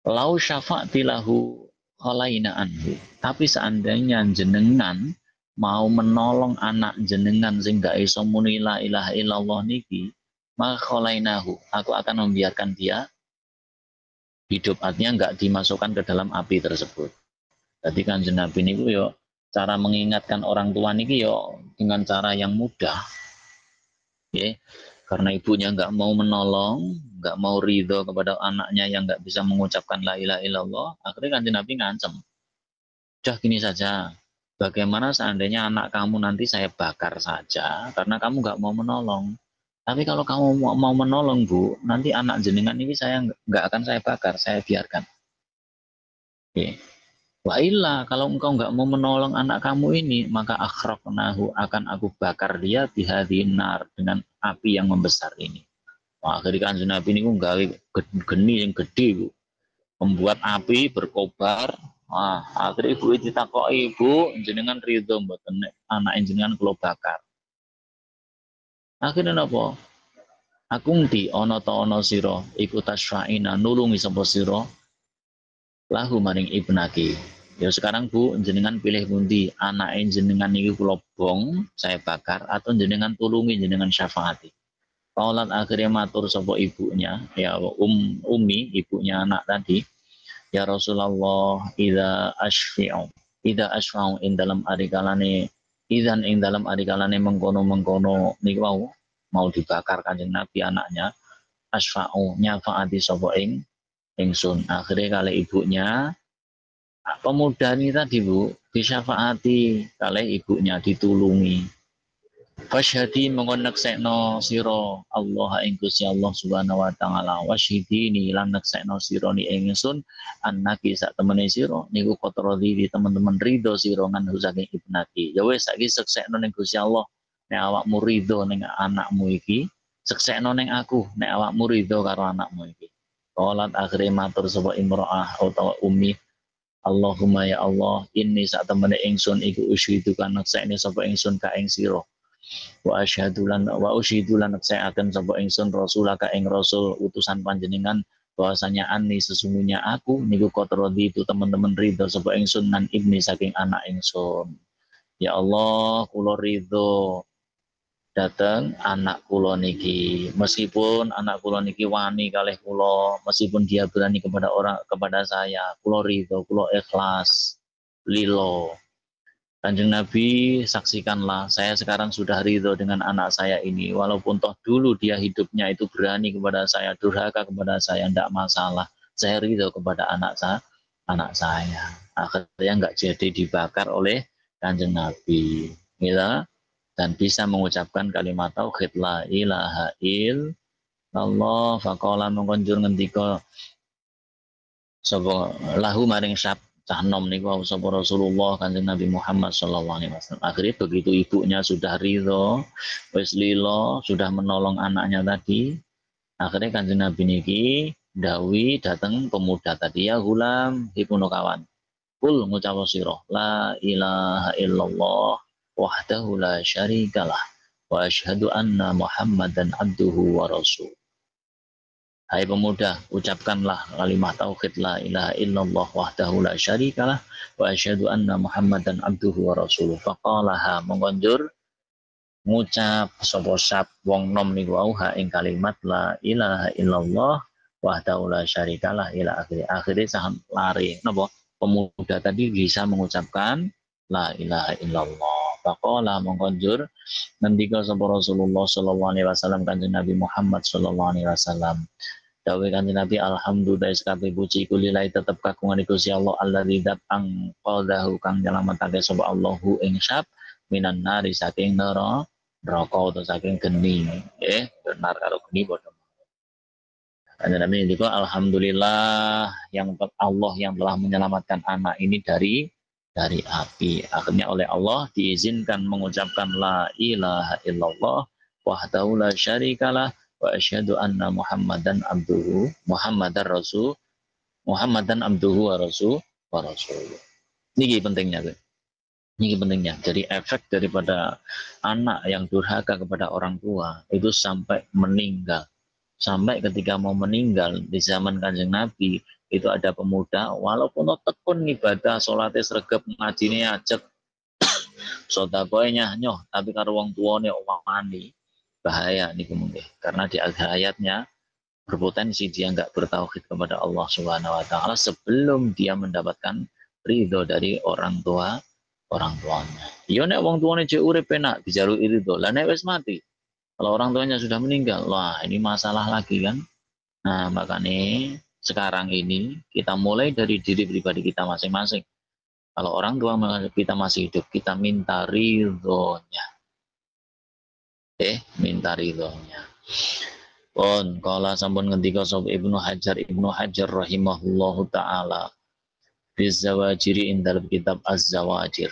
A: Lau syafa'ti lahu khalaina anhu. Tapi seandainya jenengan mau menolong anak jenengan sehingga iso muni la ilaha illallah niki, maka khalainahu, aku akan membiarkan dia hidup, artinya enggak dimasukkan ke dalam api tersebut. Jadi kan Nabi ini yo cara mengingatkan orang tua niki yo dengan cara yang mudah, ya. Karena ibunya enggak mau menolong, enggak mau ridho kepada anaknya yang enggak bisa mengucapkan la ilaha illallah, akhirnya kan Nabi ngancam. Udah gini saja, bagaimana seandainya anak kamu nanti saya bakar saja karena kamu enggak mau menolong. Tapi kalau kamu mau menolong Bu, nanti anak jenengan ini saya nggak akan saya bakar, saya biarkan. Oke. Wa illa, kalau engkau nggak mau menolong anak kamu ini, maka akhraqnahu, akan aku bakar dia bihadinar, dengan api yang membesar ini. Wah, akhirnya kan Nabi ini nggawe geni yang gede Bu. Membuat api berkobar. Wah, akhirnya ibu ditakoki, "Ibu, jenengan ridho mboten anak jenengan kula bakar?" Akhirnya napa? Aku ngerti ana ta ana sira iku tasfa'ina nulungi sapa sira lahu maring ibnaki. Ya sekarang Bu, jenengan pilih pundi? Anake jenengan iki kula bong, saya bakar atau jenengan tulungi, jenengan syafaati. Kaulat akhirnya matur sapa ibunya, ya Ummi, ibunya anak tadi. Ya Rasulullah, idza asfa'u ing dalam arikalane idzan ing dalam arikalane mengkono-mengkono niku mau dibakar Kanjeng Nabi anaknya, asfa'u nyafaati sapa ingsun. Akhirnya kali ibunya pemuda ini tadi Bu disyafaati kali ibunya, ditulungi. Fasyhadi mongkon neksekno sira Allah ing Gusti Allah Subhanahu wa taala, wasyhidini lan neksekno sira ni ingsun annaki sak temene sira niku kotrodi di teman-teman ridho sira ngan saking ibnati. Ya wis saiki seksekno ning Gusti Allah nek awakmu ridho ning anakmu iki, seksekno ning aku nek awakmu ridho karo anakmu iki. Qalat akhire matur sapa imro'ah utawa Ummi, Allahumma ya Allah, inni sak temene ingsun iku usyidu kan neksekne sapa ingsun ka ing sira. Wa usyidu lan nekseaken sapa ingsun rasulaka ing rasul utusan panjenengan bahwasanya ani sesungguhnya aku niku kotrodi itu teman-teman ridho sapa ingsun nan ibni saking anak ingsun. Ya Allah, kula ridho dateng anak kula niki. Meskipun anak kula niki wani kalih kula, meskipun dia berani kepada saya, kula ridho, kula ikhlas, lilo. Kanjeng Nabi, saksikanlah, saya sekarang sudah ridho dengan anak saya ini. Walaupun toh dulu dia hidupnya itu berani kepada saya, durhaka kepada saya, tidak masalah. Saya ridho kepada anak saya. Akhirnya nggak jadi dibakar oleh Kanjeng Nabi. Gitu. Dan bisa mengucapkan kalimat tauhid la ilaha illallah faqala mengkonjur ngendika sapa lahu maring syab cah nom niku sapa Rasulullah Kanjeng Nabi Muhammad sallallahu alaihi wasallam. Akhirnya begitu ibunya sudah ridho, wis lilo, sudah menolong anaknya tadi, akhirnya Kanjeng Nabi niki dawi datang pemuda tadi, ya gulam hipunu kawan. Kul ngucap sira la ilaha illallah wahdahu la syarikalah wa asyhadu anna Muhammadan abduhu wa rasul. Hai pemuda, ucapkanlah kalimat tauhid la ilaha illallah wahdahu la syarikalah wa asyhadu anna Muhammadan abduhu wa rasuluh. Faqalaha mengonjur ngucap sapa sab wong nom niku ha ing kalimat la ilaha illallah wahdahu la syarikalah ila akhir sah lari napa pemuda tadi bisa mengucapkan la ilaha illallah. Faqala mengonjur ngendika sapa Rasulullah sallallahu alaihi wasallam kanjeng Nabi Muhammad sallallahu alaihi wasallam. Dawe kanjeng Nabi alhamdulillah kabeh puji kulilai tetep kagungan Gusti Allah alladzi dat ang qadahu kang nyelametake sapa Allahu ing syab minan nari saking neraka utawa saking geni benar karo geni padha. Kanjeng Nabi niku alhamdulillah yang Allah yang telah menyelamatkan anak ini dari api. Akhirnya oleh Allah diizinkan mengucapkan la ilaha illallah wahdahu la syarikalah wa asyhadu anna Muhammadan abduhu Muhammadan abduhu wa rasul. Niki pentingnya tuh. Niki pentingnya. Jadi efek daripada anak yang durhaka kepada orang tua itu sampai meninggal. Sampai ketika mau meninggal di zaman Kanjeng Nabi itu ada pemuda walaupun tekun ibadah salatnya sregep ngajine ajeg sedekah nyoh tapi karo wong tuane wani bahaya nih mungkin karena di akhir ayatnya berpotensi dia nggak bertauhid kepada Allah Subhanahu Wa Taala sebelum dia mendapatkan ridho dari orang tuanya. Yo nek wong tuane cek urip enak dijaluki ridho, lah nek wis mati kalau orang tuanya sudah meninggal, wah ini masalah lagi kan. Nah makanya sekarang ini kita mulai dari diri pribadi kita masing-masing. Kalau orang tua kita masih hidup, kita minta ridhonya. Minta ridhonya. Pun kala sampun ngendika sapa Ibnu Hajar rahimahullahu taala fi zawajiri indal kitab Az-Zawajir.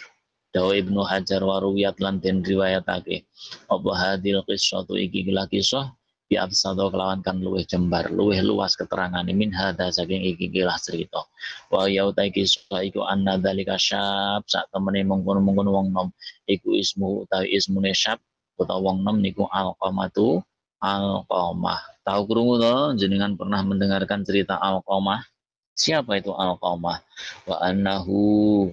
A: Dawa Ibnu Hajar waruwiyat lan den riwayatake apa hadil qissatu iki kisah bi absado kelawan kan luwih jembar luwih luas keterangan min hada saking iki kilah cerita wa ya utai kisah iku anna dzalika syab sak temene mengkono-mengkono wong nom iku ismu utawi ismune syab utawa wong nom niku Alqamah. Tahu krungu to jenengan pernah mendengarkan cerita Alqamah? Siapa itu Alqamah? Wa annahu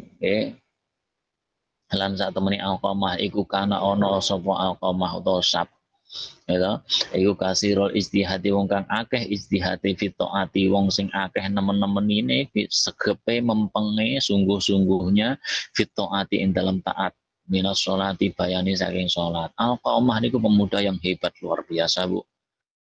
A: lan sak temene Alqamah iku kana ana sapa Alqamah utawa sab. Ya iku kasirul istihati wong kang akeh istihati fitoati wong sing akeh nemen-nemen ini segepe mempenge sungguh-sungguhnya fitoati ing dalam taat minas sholati bayani saking sholat. Alqamah niku pemuda yang hebat luar biasa Bu.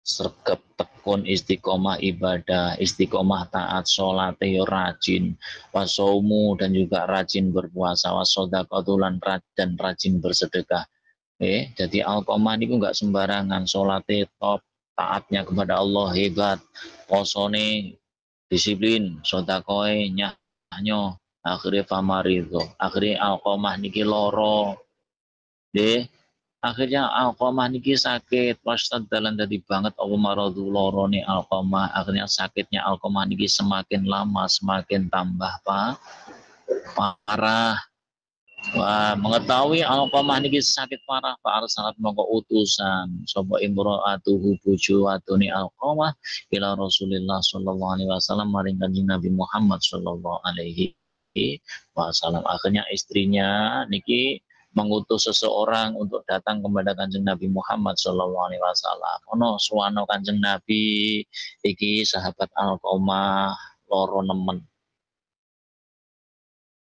A: Sergap tekun istiqomah ibadah, istiqomah taat, sholat yo rajin, wasaumu dan juga rajin berpuasa, wasodaqatulan dan rajin bersedekah. Jadi Alqamah niku nggak sembarangan, sholatnya top, taatnya kepada Allah hebat, posone disiplin, sodakoe nyanyo, akhirnya famarido, akhirnya Alqamah niki loro, akhirnya Alqamah niki sakit pas dalan dadi banget apa maradu lorone Alqamah akhirnya sakitnya Alqamah niki semakin lama semakin tambah parah Wah, mengetahui Alqamah niki sakit parah Pak Arsalat mongko utusan sapa imro'atuhu bojo wadone Alqamah ila Rasulillah sallallahu alaihi wasallam maring Kanjeng Nabi Muhammad sallallahu alaihi wasallam. Akhirnya istrinya niki mengutus seseorang untuk datang kepada Kanjeng Nabi Muhammad sallallahu alaihi wasallam. Ono suwano Kanjeng Nabi iki sahabat Alqamah loro nemen.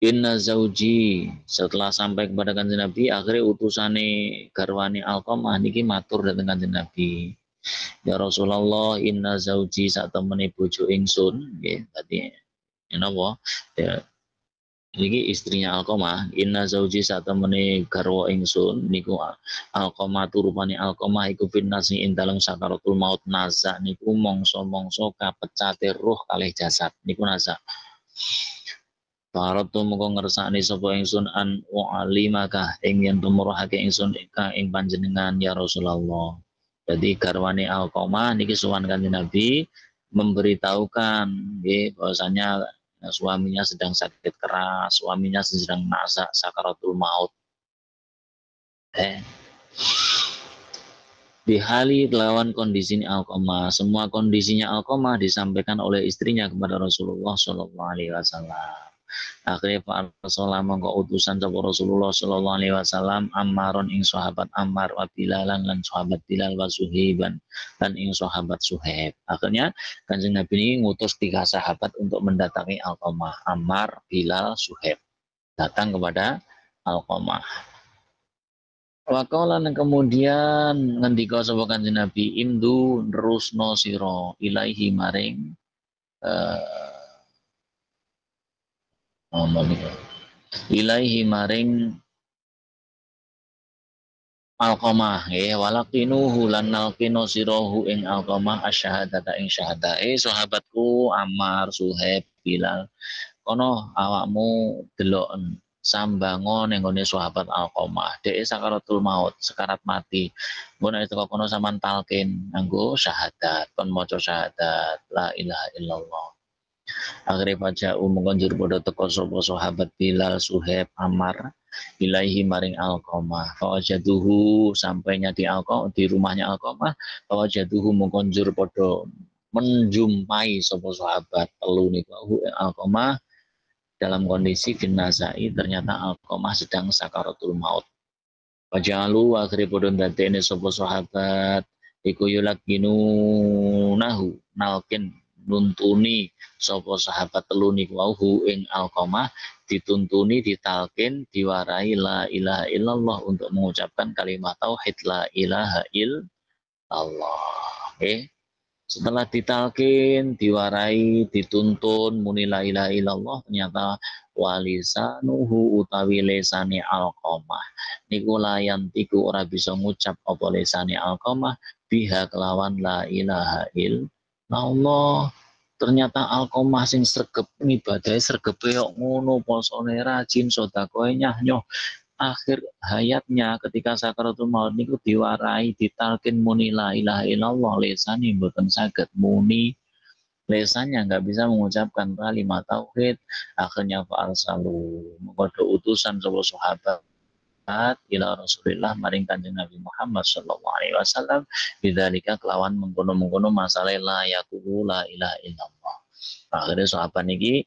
A: Inna zauji setelah sampai kepada kanjeng Nabi akhirnya utusane garwani Alqamah niki matur dateng kanjeng Nabi. Ya Rasulullah inna zauji sak temene bojo ingsun nggih tadi napa ya iki istrinya Alqamah inna zauji sak temene garwa ingsun niku Alqamah turupane Alqamah iku finnasi ing dalem sakaratul maut naza niku mongso-mongso kapecate roh kalih jasad niku naza. Paratu moko ngersakne sapa ingsun an wa'alimaka ing yen tumurahake ingsun ka ing panjenengan ya Rasulullah. Jadi garwane Alqamah niki sowan Kanjeng Nabi memberitahukan nggih bahwasanya suaminya sedang sakit keras, suaminya sedang nasa sakaratul maut. Dihali lawan kondisi Alqamah, semua kondisinya Alqamah disampaikan oleh istrinya kepada Rasulullah Shallallahu Alaihi Wasallam. Akhirnya Pak Rasulullah mengko utusan sapa Rasulullah sallallahu alaihi wasallam Ammaron ing sahabat Ammar wa Bilalan lan sahabat Bilal wa Suhaiban dan ing sahabat Suhaib. Akhirnya Kanjeng Nabi ini ngutus 3 sahabat untuk mendatangi Alqamah, Ammar, Bilal, Suhaib. Datang kepada Alqamah. Waqala dan kemudian ngendika sapa Kanjeng Nabi imdu nerusno sira ilaihi maring ilaihi maring Alqamah ya walakinuhu lan nalkino sirahu ing Alqamah asyhadata ing syahadae sahabatku Ammar Suhaib Bilal kono awakmu delok sambangon ning gone sahabat Alqamah dhek sakaratul maut sekarat mati mun itu kono sampean talkin nganggo syahadat kon maca syahadat la ilaha illallah. Akhirnya pajau mengkonjur bodoh teko sopo sahabat Bilal Suhaib Ammar ilaihi maring Alqamah. Fawajaduhu sampainya di di rumahnya Alqamah. Fawajaduhu mengkonjur bodoh menjumpai sopo sahabat telu niku Alqamah dalam kondisi finazai ternyata Alqamah sedang sakaratul maut. Wajalu akhirnya bodoh dadene sopo sahabat iku yulakinunahu nalkin nuntuni sapa sahabat telu niku wau ing Alqamah dituntuni ditalkin diwarai la ilaha illallah untuk mengucapkan kalimat tauhid la ilaha illallah. Setelah ditalkin, diwarai, dituntun muni la ilaha illallah ternyata walisanuhu utawi lesane Alqamah niku layantiku ora bisa ngucap apa lesane Alqamah biha kelawan la ilaha illallah. Ternyata Alqamah sing sregep ngibadahe sregepe kok ngono posone rajin sedekahe nyah-nyoh akhir hayatnya ketika sakaratul maut niku diwarai ditalkin muni la ilaha illallah lesane mboten saged muni lesannya nggak bisa mengucapkan kalimat tauhid akhirnya fa'arsalu mengkodo utusan sebuah sahabat ila Rasulillah maring Kanjeng Nabi Muhammad sallallahu alaihi wasallam bidzalika kelawan mengkono-mengkono masalah la yaqulu la ilaha illallah. Akhirnya sahabat niki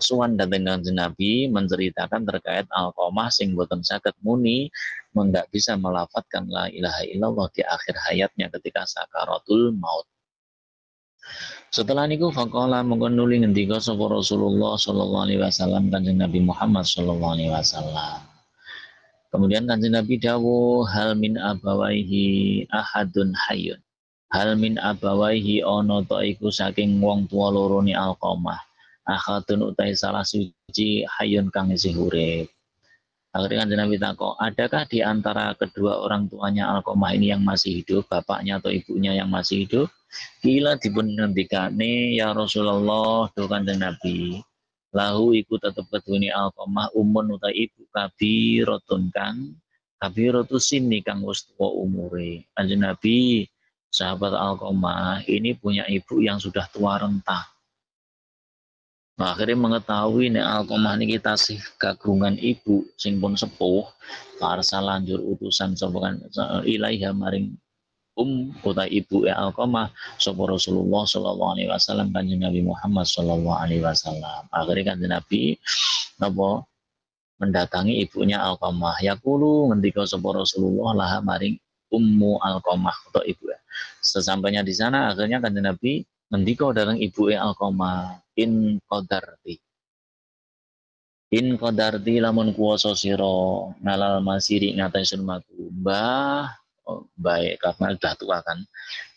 A: suwan dateng Kanjeng Nabi menceritakan terkait Alqamah sing boten saged muni enggak bisa melafatkan la ilaha illallah di akhir hayatnya ketika sakaratul maut. Setelah niku faqala mengko nuli ngendika sapa Rasulullah sallallahu alaihi wasallam Kanjeng Nabi Muhammad sallallahu alaihi wasallam. Kemudian Kanjeng Nabi dawuh hal min abawaihi ahadun hayyun. Hal min abawaihi ono to iku saking wong tua loro ni Alqamah. Ahadun utai salah suci hayyun kang isih urip. Akhirnya Kanjeng Nabi takok, adakah di antara kedua orang tuanya Alqamah ini yang masih hidup, bapaknya atau ibunya yang masih hidup? Kila dipun ngendikane ya Rasulullah do Kanjeng Nabi. Lahu iku tetep kedune Alqamah umun utai ibu kabirotun kang kabirotu sini kang wis tuwa umure. Kanjeng Nabi, sahabat Alqamah ini punya ibu yang sudah tua renta. Akhirnya mengetahui nek Alqamah niki tasih kagungan ibu sing pun sepuh, parsa lanjur utusan sapa kan ilaiha maring utai ibu ya Alqamah sapa Rasulullah sallallahu alaihi wasallam kanjeng Nabi Muhammad sallallahu alaihi wasallam. Akhirnya kanjeng Nabi napa mendatangi ibunya Alqamah. Yaqulu ngendika sapa Rasulullah laha maring Alqamah atau ibu ya. Sesampainya di sana akhirnya kanjeng Nabi ngendika datang ibu Alqamah in qadarti lamun kuwasa sira nalal masiri ngatai sunmaku mbah baik karena sudah tua kan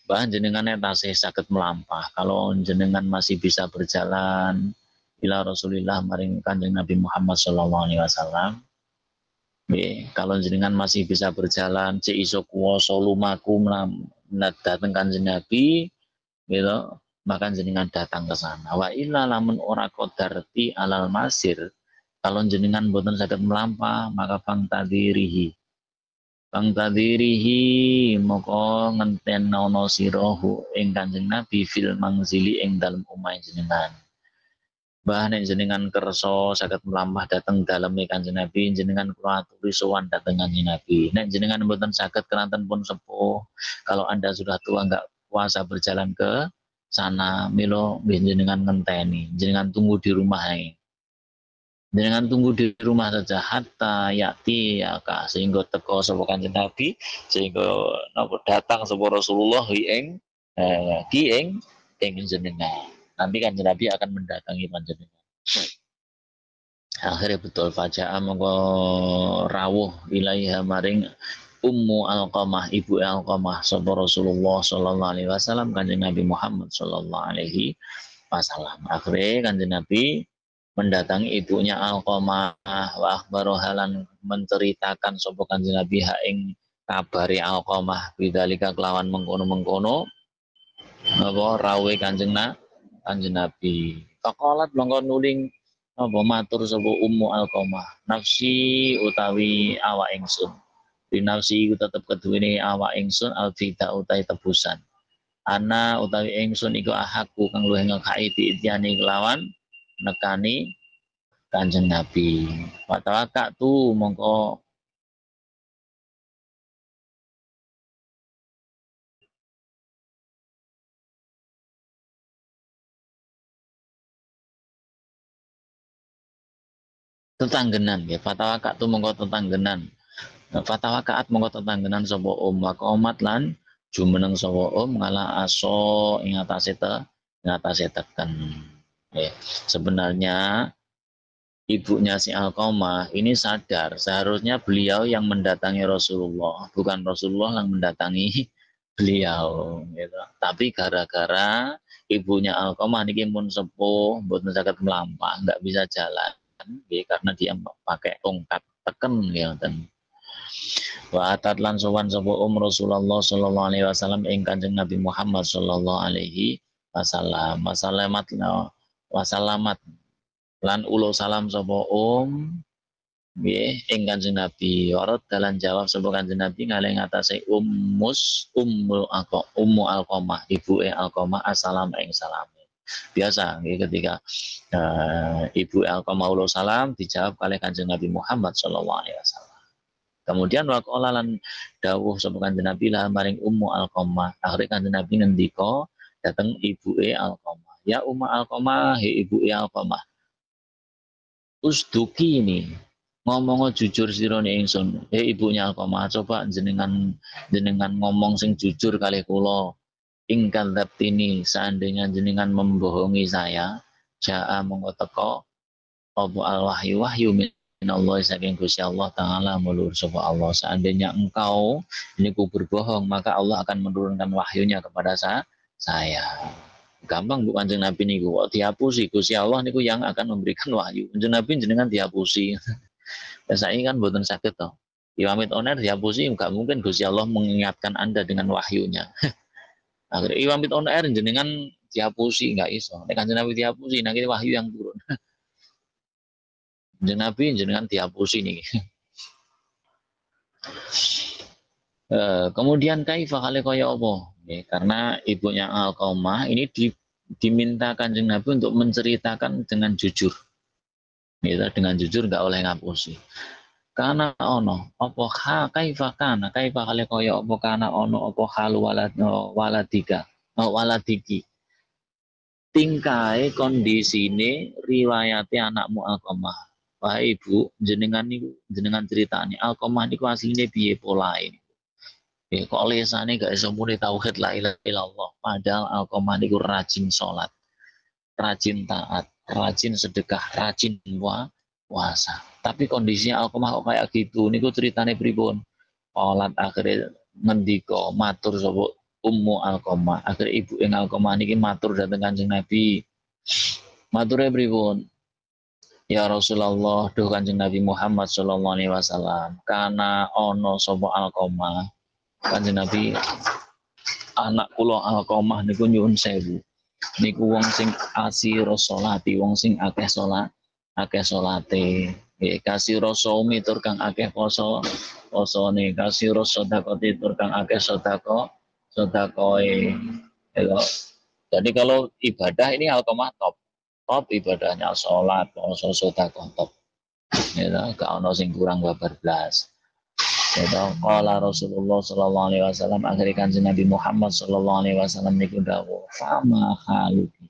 A: mbah jenengan tasih saged melampah kalau jenengan masih bisa berjalan ila Rasulillah maring Kanjeng Nabi Muhammad sallallahu alaihi wasallam. Kalau jenengan masih bisa berjalan cek iso kuwasa lumaku dateng Kanjeng Nabi gitu maka jenengan datang ke sana wa illa lamun ora qadarti alal masir kalau jenengan boten saged melampah maka pangtadirihi moko ngenten nono sirohu ing Kanjeng Nabi fil mangzili ing dalem omah jenengan. Bah nek jenengan kersa saged melampah dateng daleme Kanjeng Nabi jenengan kula aturi sowan dateng Kanjeng Nabi. Nek jenengan mboten saged kelanten pun sepuh kalau Anda sudah tua enggak kuasa berjalan ke sana milo jenengan ngenteni jenengan tunggu di rumah ini. Dengan tunggu di rumah saja hatta yakti ya kak sehingga teko sapa Kanjeng Nabi sehingga napa datang sapa Rasulullah ing ing jenengan. Nanti Kanjeng Nabi akan mendatangi panjenengan. Akhirnya betul fajaa mongko rawuh ilaiha maring Alqamah ibu Alqamah sapa Rasulullah sallallahu alaihi wasallam Kanjeng Nabi Muhammad sallallahu alaihi wasallam. Akhirnya Kanjeng Nabi mendatangi ibunya Alqamah wa akhbaru halan menceritakan sapa Kanjeng Nabi ha ing kabari Alqamah bidzalika kelawan mengkono-mengkono apa rawe Kanjeng Nabi. Faqalat mongko nuling apa matur sapa Alqamah nafsi utawi awak ingsun. Di nafsi iku tetep keduwene awak ingsun alfida utawi tebusan. Ana utawi ingsun iku ahakku kang luwih ngekai diityani kelawan nekani Kanjeng Nabi. Watawakak tu mongko tetanggenan ya. Fatawakak tu mongko tetanggenan. Fatawakaat mongko tetanggenan sapa waqomat lan jumeneng sapa ngala aso ing atase teken. Ya. Sebenarnya ibunya si Alqamah ini sadar seharusnya beliau yang mendatangi Rasulullah bukan Rasulullah yang mendatangi beliau gitu. Tapi gara-gara ibunya Alqamah niki pun sepuh mboten saged melampah nggak bisa jalan ya, karena dia pakai tongkat teken ya dan wa atat lan sowan sapa Rasulullah sallallahu alaihi wasallam ing Kanjeng Nabi Muhammad sallallahu alaihi wasallam wasalamat lan ulo salam sapa nggih ing Kanjeng Nabi warad dalan jawab sapa Kanjeng Nabi ngalih ngatasé ummu Alqamah ibuke Alqamah assalam ing salame biasa nggih ketika ibu Alqamah ulo salam dijawab kalih Kanjeng Nabi Muhammad sallallahu alaihi wasallam. Kemudian waqala lan dawuh sapa Kanjeng Nabi lah maring Alqamah akhire Kanjeng Nabi ngendika dateng ibuke Alqamah ya Alqamah he ibuke Alqamah usduki ini ngomong jujur sirone ingsun ibunya Alqamah coba jenengan ngomong sing jujur kali kula ingkang ini seandainya jenengan membohongi saya jaa mongko teko apa al wahyu min Allah saking Gusti Allah taala mulur sapa Allah seandainya engkau ini ku berbohong maka Allah akan menurunkan wahyunya kepada saya. Gampang Bu Kanjeng Nabi niku kok dihapusi Gusti Allah niku yang akan memberikan wahyu. Kanjeng Nabi jenengan dihapusi. Ya saya kan mboten saged to. Iwamit oner dihapusi enggak mungkin Gusti Allah mengingatkan Anda dengan wahyunya. Akhirnya Iwamit oner jenengan dihapusi enggak iso. Nek Kanjeng Nabi dihapusi nanti wahyu yang turun. Kanjeng Nabi jenengan dihapusi nih. Kemudian kaifa kali kaya apa? Karena ibunya Alqamah ini diminta Kanjeng Nabi untuk menceritakan dengan jujur. Gitu, dengan jujur nggak oleh ngapusi. Karena ono apa kaifa kale kaya apa kana ono apa halu waladika waladiki tingkai kondisine riwayate anakmu Alqamah. Wah ibu jenengan niku jenengan ceritani Alqamah niku asline piye polae. Kok lesane gak iso muni tauhid la ilaha illallah. Padahal Alqamah niku rajin salat, rajin taat, rajin sedekah, rajin puasa. Tapi kondisinya Alqamah kok kayak gitu. Niku ceritane pripun? Salat akhirnya ngendika matur sapa Ummu Alqamah. Akhirnya ibu ing Alqamah niki matur dhateng Kanjeng Nabi. Mature pripun? Ya Rasulullah, duh Kanjeng Nabi Muhammad sallallahu alaihi wasallam, kana ono sapa Alqamah. Kanjeng Nabi, anak kula Alqamah niku nyuwun sewu. Niku wong sing asira salati, wong sing akeh salate. Nggih, kasih rasa umi tur kang akeh posone, kasih rasa sedekah tur kang akeh sedekahe. Jadi kalau ibadah ini Alqamah top ibadahnya sholat, poso, sedekah top. Ya, gak ono sing kurang babar blas. Ya, qala Rasulullah sallallahu alaihi wasallam akhir Kanjeng Nabi Muhammad sallallahu alaihi wasallam niku dawuh, "Fama haluki."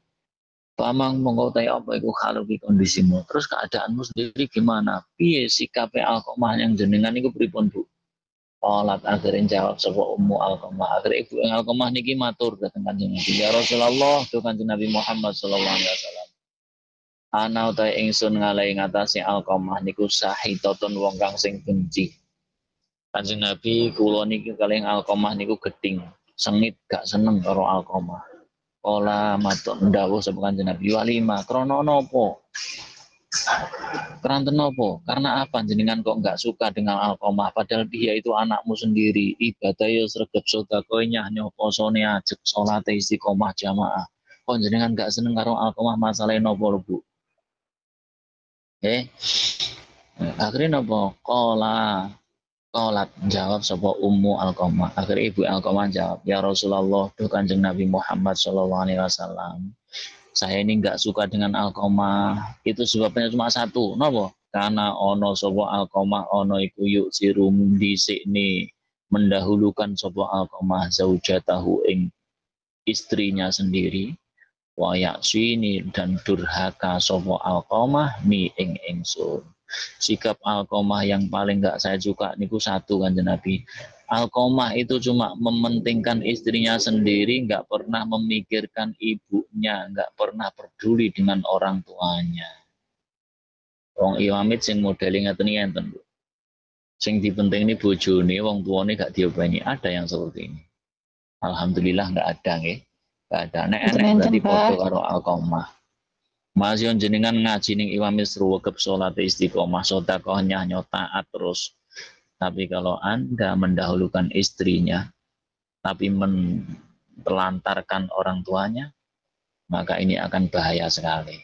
A: Fama monggo ta apa iku haluki kondisimu. Terus keadaanmu sendiri gimana? Piye sikape Alqamah yang jenengan niku pripun, Bu? Qalat akhirin jawab sapa Ummu Alqamah. Akhir ibu Alqamah niki matur dhateng Kanjeng Nabi, "Ya Rasulullah, tu Kanjeng Nabi Muhammad sallallahu alaihi wasallam. Ana utahe ingsun ngalahi ngatasi Alqamah niku sahitatun wong kang sing benci." Kanjeng Nabi kula niki kalih Alqamah niku geding, sengit gak seneng karo Alqamah. Kala matur ndawuh sapa Kanjeng Nabi, "Walima krana napa?" Keranten nopo? Karena apa jenengan kok nggak suka dengan Alqamah padahal dia itu anakmu sendiri. Ibadah yo sregep sedekah nyah posone ajek salat istiqomah jamaah. Kok jenengan nggak seneng karo Alqamah masalah nopo Bu? Akhirnya nopo? Kolat jawab sapa Ummu Alqamah. Akhirnya ibu Alqamah jawab, "Ya Rasulullah, duh Kanjeng Nabi Muhammad sallallahu alaihi wasallam. Saya ini nggak suka dengan Alqamah. Itu sebabnya cuma satu. Nopo? Karena ono sopo Alqamah ono iku yuk sirum disikni mendahulukan sopo Alqamah zaujatahu ing istrinya sendiri. Wayak sini dan durhaka sopo Alqamah mi ing ingsun." Sikap Alqamah yang paling nggak saya suka niku satu kan Nabi. Alqamah itu cuma mementingkan istrinya sendiri, nggak pernah memikirkan ibunya, nggak pernah peduli dengan orang tuanya. Wong Iwamit sing modeling ngeten enten. Sing dipenting ini bojone, wong tuane gak diopeni. Ada yang seperti ini. Alhamdulillah nggak ada nggih. Nggak ada. Nek enek berarti padha karo Alqamah. Mas yon jenengan ngaji ning Iwamit sruwegep salat istiqomah, sedekahnya taat terus. Tapi kalau Anda mendahulukan istrinya, tapi menelantarkan orang tuanya, maka ini akan bahaya sekali.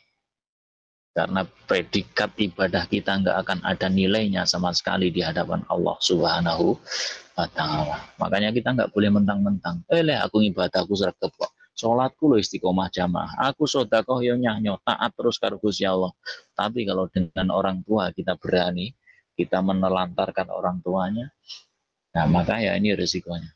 A: Karena predikat ibadah kita nggak akan ada nilainya sama sekali di hadapan Allah Subhanahu wa Ta'ala. Makanya kita nggak boleh mentang-mentang, aku ibadahku sregep kok. Sholatku lo istiqomah jamaah. Aku sedekah yo nyanyo taat terus karo Gusti Allah. Tapi kalau dengan orang tua kita berani, kita menelantarkan orang tuanya, nah maka ya ini resikonya.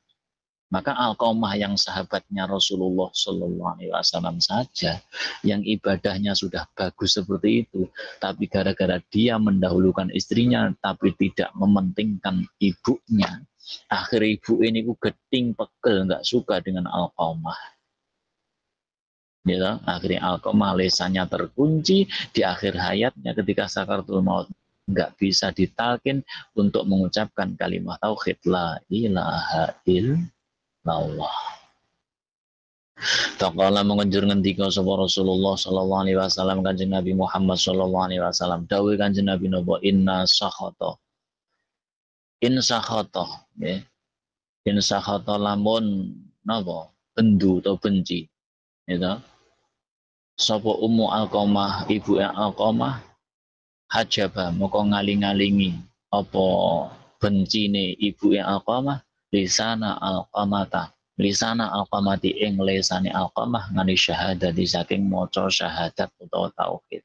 A: Maka Alqamah yang sahabatnya Rasulullah Shallallahu Alaihi Wasallam saja, yang ibadahnya sudah bagus seperti itu, tapi gara-gara dia mendahulukan istrinya, tapi tidak mementingkan ibunya, akhir ibu ini ku geting pegel, nggak suka dengan Alqamah. Ya, akhirnya Alqamah lesannya terkunci di akhir hayatnya ketika sakaratul maut, nggak bisa ditalkin untuk mengucapkan kalimat tauhid la ilaha illallah. Taqala mengenjur ngendika sapa Rasulullah sallallahu alaihi wasallam Kanjeng Nabi Muhammad sallallahu alaihi wasallam dawuh Kanjeng Nabi napa inna sakhata ya. In sakhata lamun napa bendu atau benci ya. Sapa Ummu Alqamah ibu Alqamah hajaba moko ngaling-alingi apa bencine ibu Alqamah lisana Alqamata lisana alqamati ing lesane alqamah ngani syahadati saking maca syahadat utawa tauhid.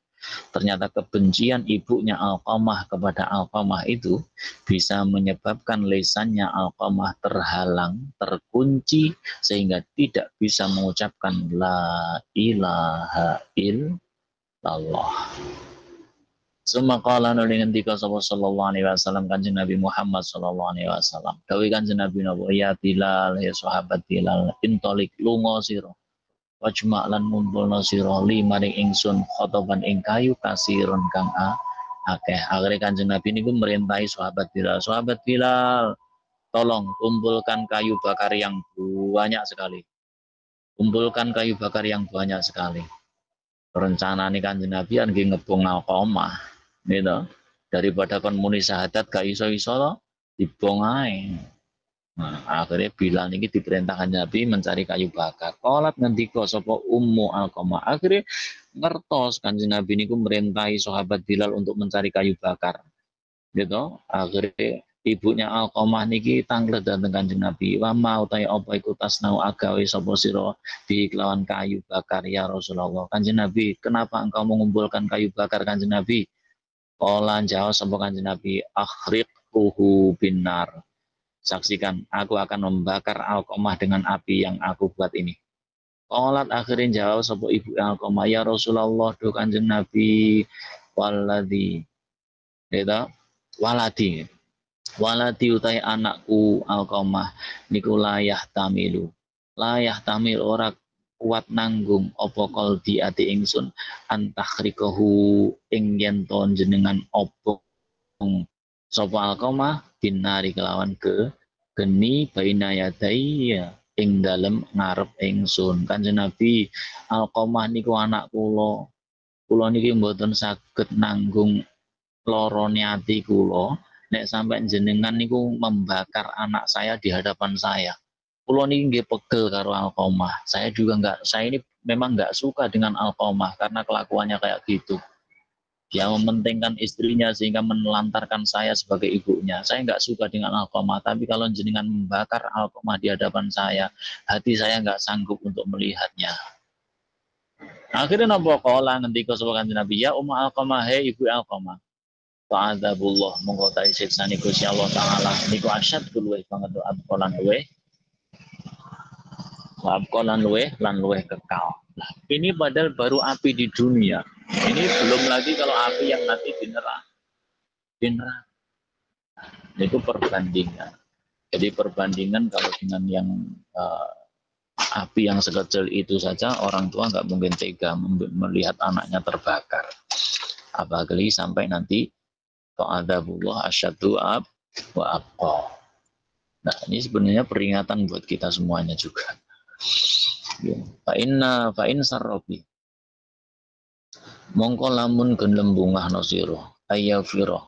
A: Ternyata kebencian ibunya Alqamah kepada Alqamah itu bisa menyebabkan lesannya Alqamah terhalang, terkunci sehingga tidak bisa mengucapkan la ilaha illallah. Suma qala nuli ngendika sapa sallallahu alaihi wasallam Kanjeng Nabi Muhammad sallallahu alaihi wasallam. Dawuh Kanjeng Nabi napa ya Bilal ya sahabat Bilal intolik lunga sira. Wajma lan ngumpulna sira li maring ingsun khotoban ing kayu kasiron kang akeh. Akhire Kanjeng Nabi niku merintahi sahabat Bilal. Sahabat Bilal, tolong kumpulkan kayu bakar yang banyak sekali. Kumpulkan kayu bakar yang banyak sekali. Rencana nih Kanjeng Nabi nggih ngebong Alqamah. Gitu. Daripada kon muni syahadat gak iso-iso dibong ae. Nah, akhirnya Bilal ini diperintahkan Nabi mencari kayu bakar. Kolat ngendika sapa Ummu Alqamah. Akhirnya ngertos Kanjeng Nabi niku merintahi sahabat Bilal untuk mencari kayu bakar. Gitu. Akhirnya ibunya Alqamah niki tanglet dateng Kanjeng Nabi. Wa mau ta apa iku tasnau agawe sapa sira di kelawan kayu bakar ya Rasulullah. Kanjeng Nabi, kenapa engkau mengumpulkan kayu bakar Kanjeng Nabi? Kala jawab sapa Kanjeng Nabi, akhriquhu binar. Saksikan, aku akan membakar Alqamah dengan api yang aku buat ini. Qalat akhirnya jawab sapa ibu Alqamah, ya Rasulullah, do Kanjeng Nabi, waladi. Eta waladi. Waladi utai anakku Alqamah niku layah tamilu. Layah tamil ora kuat nanggung apa qalbi ati ingsun antakhrikahu ing yen to jenengan opo sapa Alqamah binari kelawan ke geni baina yadaya ing dalem ngarep ingsun. Kanjeng Nabi, Alqamah niku anak kula. Kula niki mboten saged nanggung lorone ati kula nek sampai jenengan niku membakar anak saya di hadapan saya. Kula niki nggih pegel karo Alqamah. Saya ini memang nggak suka dengan Alqamah karena kelakuannya kayak gitu. Dia mementingkan istrinya sehingga menelantarkan saya sebagai ibunya. Saya nggak suka dengan Alqamah, tapi kalau jenengan membakar Alqamah di hadapan saya, hati saya nggak sanggup untuk melihatnya. Akhirnya napa kala ngendika sapa Kanjeng Nabi, ya Ummu Alqamah, hei ibu Alqamah. Fa'adzabullah monggo ta siksa niku Gusti Allah taala niku asyad luwih banget abqalan luwih kekal. Nah, ini padahal baru api di dunia. Ini belum lagi kalau api yang nanti di neraka. Itu perbandingan. Jadi perbandingan kalau dengan yang api yang sekecil itu saja orang tua nggak mungkin tega melihat anaknya terbakar. Apalagi sampai nanti fa'adzabullah asyaddu wa abqa. Nah, ini sebenarnya peringatan buat kita semuanya juga. Fa in sarrobi mongko lamun gelem bungahno sira ayyafira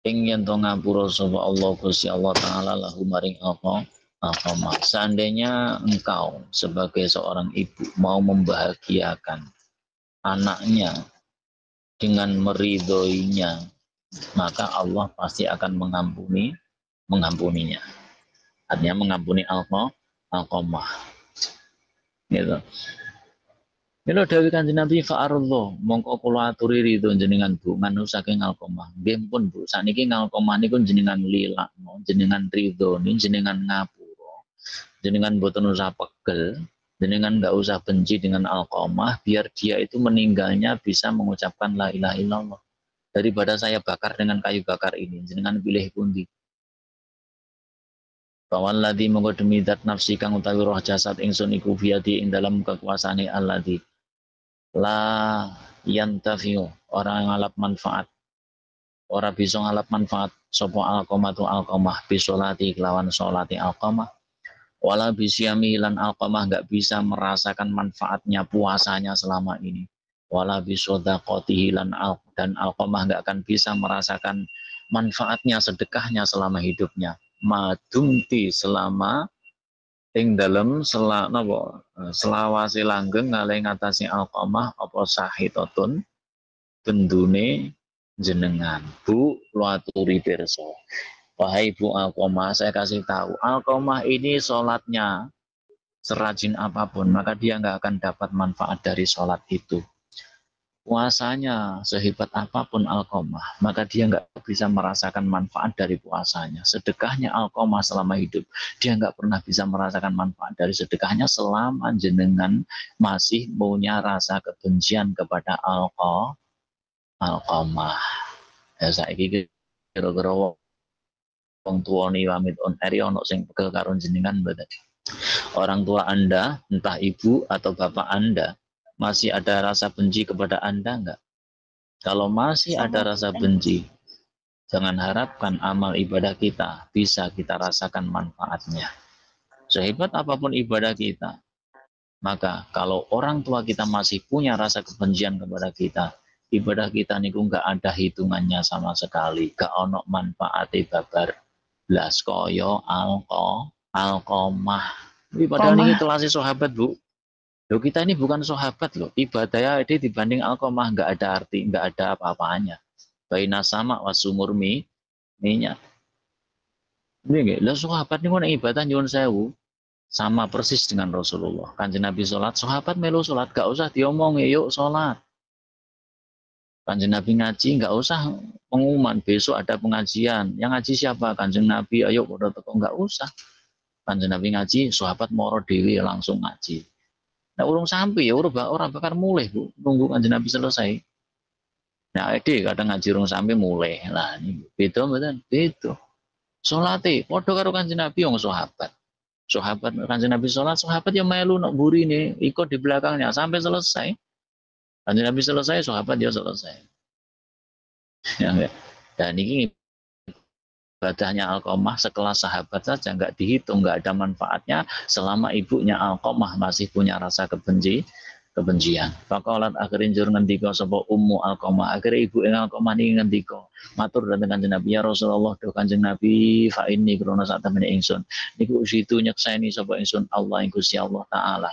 A: ing yen to ngapura sapa Allah Gusti Allah taala lahu maring Alqamah. Seandainya engkau sebagai seorang ibu mau membahagiakan anaknya dengan meridhoinya, maka Allah pasti akan mengampuninya. Artinya mengampuni Alqamah. Gitu. Mila dawuh Kanjeng Nabi fa'arullah mongko kula aturi ridho jenengan Bu nganu saking Alqamah. Nggih pun Bu, sakniki Alqamah niku jenengan lilakno, jenengan ridho, jenengan ngapura. Jenengan mboten usah pegel, jenengan enggak usah benci dengan Alqamah biar dia itu meninggalnya bisa mengucapkan la ilaha illallah. Daripada saya bakar dengan kayu bakar ini, jenengan pilih pundi? Fawalladzi mongko demi zat nafsi kang utawi roh jasad ingsun iku biadi ing dalam kekuasaane alladzi la yantafiu orang ngalap manfaat ora bisa ngalap manfaat sapa Alqamah bisolati kelawan salati Alqamah wala bisyami lan Alqamah enggak bisa merasakan manfaatnya puasanya selama ini wala bisodaqatihi dan Alqamah enggak akan bisa merasakan manfaatnya sedekahnya selama hidupnya madumti selama ing dalem selawase langgeng ngale ngatasi Alqamah apa sahitatun bendune jenengan Bu luaturi pirsa. Wahai Bu Alqamah, saya kasih tahu Alqamah ini sholatnya serajin apapun, maka dia nggak akan dapat manfaat dari sholat itu. Puasanya sehebat apapun Alqamah, maka dia nggak bisa merasakan manfaat dari puasanya. Sedekahnya Alqamah selama hidup, dia nggak pernah bisa merasakan manfaat dari sedekahnya selama jenengan masih punya rasa kebencian kepada Alqamah. Ya saiki kira-kira wong tua ni wamit on eri ono sing pegel karo jenengan mboten. Orang tua Anda, entah ibu atau bapak Anda, masih ada rasa benci kepada Anda enggak? Kalau masih ada
B: Sangat.
A: rasa benci, jangan harapkan amal ibadah kita bisa kita rasakan manfaatnya. Sehebat apapun ibadah kita, maka kalau orang tua kita masih punya rasa kebencian kepada kita, ibadah kita niku enggak ada hitungannya sama sekali, gak ono manfaate babar blas koyo alqamah. Padahal ini
B: Komah.
A: kelasnya sahabat, Bu. Loh, kita ini bukan sahabat loh. Ibadahnya ini dibanding alqamah nggak ada arti, nggak ada apa-apanya. Baina sama wasumur minyak. Ini nggak. Lah sahabat ini kan ibadah nyuwun sewu sama persis dengan Rasulullah. Kanjeng Nabi sholat, sahabat melu sholat, gak usah diomong yuk sholat. Kanjeng Nabi ngaji, nggak usah pengumuman besok ada pengajian. Yang ngaji siapa? Kanjeng Nabi, ayo pada teko, nggak usah. Kanjeng Nabi ngaji, sahabat moro dewi langsung ngaji. Nah, urung sampai ya orang bakar mulai, Bu, nunggu kanjeng Nabi selesai. Nah, kadang ngaji urung sampai mulai. Lah, ini beda mboten? Beda. Salate padha karo kanjeng Nabi wong sahabat. Sahabat kanjeng Nabi salat, sahabat yang melu nok burine, ikut di belakangnya sampai selesai. Kanjeng Nabi selesai, sahabat dia selesai. Ya, enggak. Dan ini ibadahnya Alqamah sekelas sahabat saja nggak dihitung, nggak ada manfaatnya selama ibunya Alqamah masih punya rasa kebencian. Faqalat akhirin jur ngendika sapa Ummu Alqamah, akhire ibu ing Alqamah niki ngendika, matur dhateng Kanjeng Nabi, ya Rasulullah, do Kanjeng Nabi, fa inni krana sak temene ingsun niku usitu nyekseni sapa ingsun Allah ing Gusti Allah taala.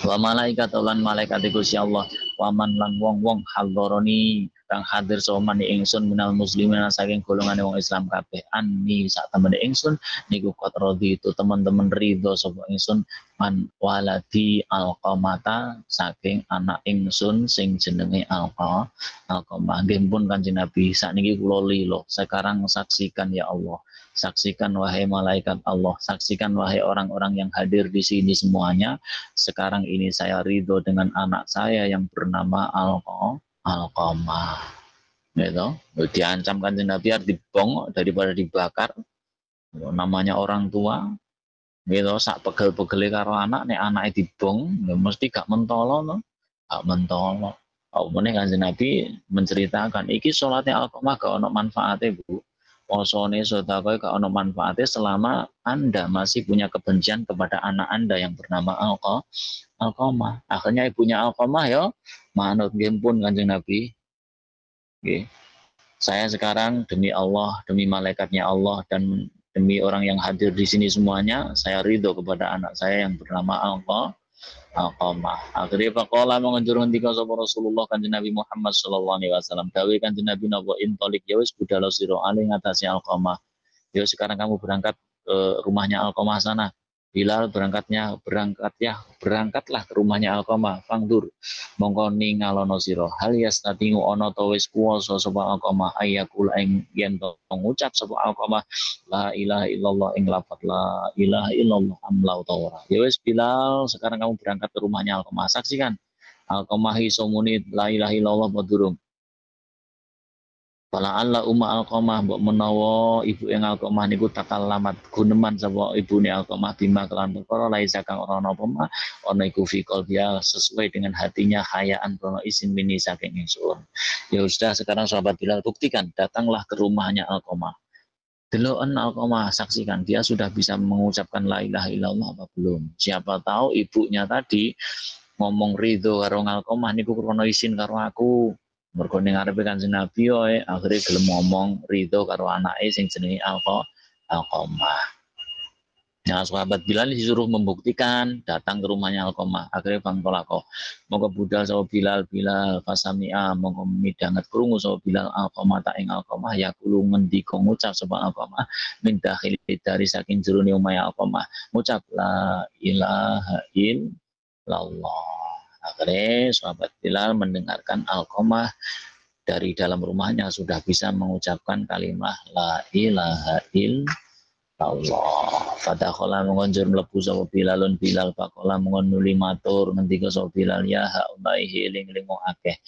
A: Wa malaikat lan malaikat Gusti Allah, waman lan wong-wong hadharani kang hadir soman ingsun minal muslimin saking golongane wong Islam kabeh, anni sak temene ingsun niku kot rodi itu teman-teman ridho sapa ingsun man waladi alqamata saking anak ingsun sing jenenge Alqamah. Nggih pun Kanjeng Nabi, sakniki kula lilo sekarang saksikan ya Allah. Saksikan wahai malaikat Allah, saksikan wahai orang-orang yang hadir di sini semuanya. Sekarang ini saya ridho dengan anak saya yang bernama Alqamah. Gitu. Diancam Kanjeng Nabi harus dibong daripada dibakar. Namanya orang tua. Gitu, sak pegel-pegele karo anak, nek anaknya dibong, ya mesti gak mentolo, no? Gak mentolo. Kemudian Kanjeng Nabi menceritakan, iki sholatnya Alqamah gak ono manfaatnya, Bu. Posone sedekah gak ono manfaatnya selama Anda masih punya kebencian kepada anak Anda yang bernama Alqamah. Akhirnya ibunya Alqamah ya manut pun Kanjeng Nabi. Okay. Saya sekarang demi Allah, demi malaikatnya Allah dan demi orang yang hadir di sini semuanya, saya ridho kepada anak saya yang bernama Alqamah. Akhirnya faqala menganjur ngendika sapa Rasulullah Kanjeng Nabi Muhammad sallallahu alaihi wasallam. Dawe Kanjeng Nabi napa intolik ya wis budal sira ali ngatasi Alqamah. Yo sekarang kamu berangkat ke rumahnya Alqamah sana. Bilal berangkatlah ke rumahnya Alqamah. Fangdur mongko ningalono sira. Hal yastatingu ana ta wis kuwasa sapa Alqamah ayakul ing yen to ngucap sapa Alqamah la ilaha illallah ing lafaz la ilaha illallah amlau ta ora. Ya wis Bilal, sekarang kamu berangkat ke rumahnya Alqamah. Saksikan Alqamah iso muni la ilaha illallah apa durung. Fala Allah Alqamah mbok menawa ibu yang Alqamah niku takalamat guneman sapa ibune Alqamah bima kelan perkara laisa kang ora ana apa ana iku fi qalbiha sesuai dengan hatinya hayaan krono isin mini saking ingsun. Ya sudah, sekarang sahabat Bilal buktikan, datanglah ke rumahnya Alqamah. Deloken Alqamah, saksikan dia sudah bisa mengucapkan la ilaha illallah apa belum. Siapa tahu ibunya tadi ngomong ridho karo Alqamah niku krono isin karo aku. Mergo ning ngarepe Kanjeng Nabi wae akhire gelem ngomong ridho karo anake sing jenenge Alqamah. Nah, sahabat Bilal disuruh membuktikan, datang ke rumahnya Alqamah. Akhirnya Bang Tolako. Monggo budal sawo Bilal fasami'a monggo midanget krungu sawo Bilal Alqamah ta ing Alqamah ya kulo ngendika ngucap sapa Alqamah min dakhil dari saking jerone omahe Alqamah. Ngucap la ilaha illallah. Akhirnya sahabat Bilal mendengarkan Alqamah dari dalam rumahnya sudah bisa mengucapkan kalimat la ilaha illallah. Allah. Fadakhala mengonjur mlebu sapa Bilalun Bilal pakola mengon nuli matur ngendika sapa Bilal ya haulai eling-eling wong akeh.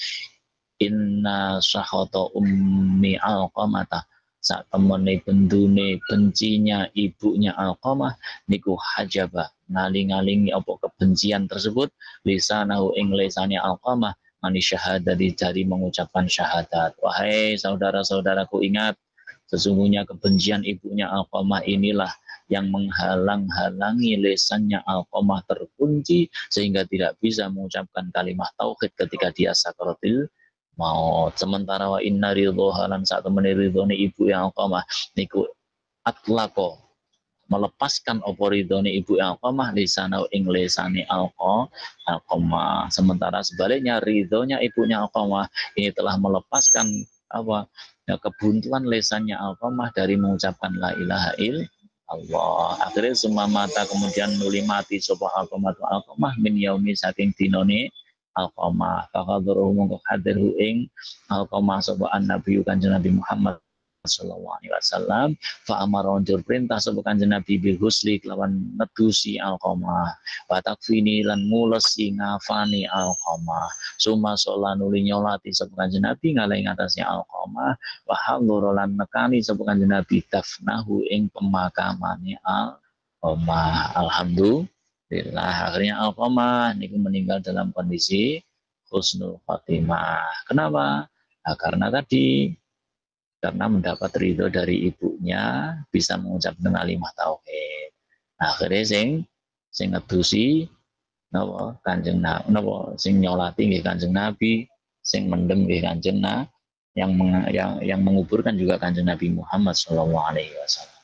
A: Inna sahata ummi Alqamata sak temene bendune bencinya ibunya Alqamah niku hajaba ngaling-alingi apa kebencian tersebut lisanahu ing lisane Alqamah mani syahadat dari mengucapkan syahadat. Wahai saudara-saudaraku ingat sesungguhnya kebencian ibunya Alqamah inilah yang menghalang-halangi lesannya Alqamah terkunci sehingga tidak bisa mengucapkan kalimat tauhid ketika dia sakaratil maut. Sementara wa inna ridhoha lan saat temene ridhone ibu yang Alqamah niku atlako melepaskan opo ridhone ibu yang Alqamah lisana ing lesane Alqamah. Sementara sebaliknya ridhonya ibunya Alqamah ini telah melepaskan apa ya, kebuntuan lesannya Alqamah dari mengucapkan la ilaha Allah. Akhirnya semua mata kemudian nuli mati sapa Alqamah min yaumi saking dinone Alqamah. Fakadruhu mongko hadir ing Alqamah sapa Nabi Kanjeng Nabi Muhammad sallallahu alaihi wasallam fa amara unjur perintah sapa Kanjeng Nabi bil husli kelawan nedusi Alqamah wa takfini lan mulesi ngafani Alqamah suma sholat nuli nyolati sapa Kanjeng Nabi ngalahi ngatasnya Alqamah wa hadhur lan nekani sapa Kanjeng Nabi dafnahu ing pemakamane Alqamah. Alhamdulillah akhirnya Alqamah niku meninggal dalam kondisi husnul khotimah. Kenapa? Nah, karena mendapat ridho dari ibunya bisa mengucapkan kalimat tauhid. Akhirnya sing ngedusi napa Kanjeng Nabi napa sing nyolati nggih Kanjeng Nabi, sing mendem nggih Kanjeng Nabi, yang menguburkan juga Kanjeng Nabi Muhammad sallallahu alaihi wasallam.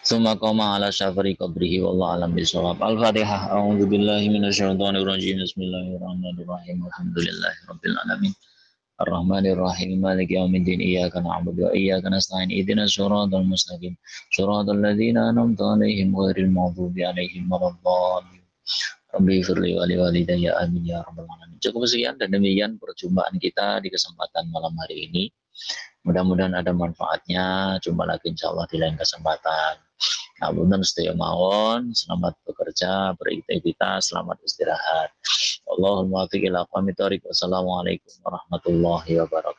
A: Summa qama ala syafari qabrihi wallahu alam bisawab. Al-Fatihah. A'udzu billahi minasyaitonir rajim. Bismillahirrahmanirrahim. Alhamdulillahirabbil alamin. Ar-Rahmanir-Rahim Maliki yaumiddin iyyaka na'budu wa iyyaka nasta'in ihdinas siratal mustaqim siratal ladzina an'amta 'alaihim ghairil maghdubi 'alaihim waladdallin. Rabbi firli wa liwalidayya amin ya rabbal alamin. Cukup sekian dan demikian perjumpaan kita di kesempatan malam hari ini. Mudah-mudahan ada manfaatnya. Jumpa lagi insyaallah di lain kesempatan. Ngapunten sedaya mawon, selamat bekerja, beraktivitas, selamat istirahat. Allahumma muwaffiq ila aqwamit thoriq. Wassalamualaikum warahmatullahi wabarakatuh.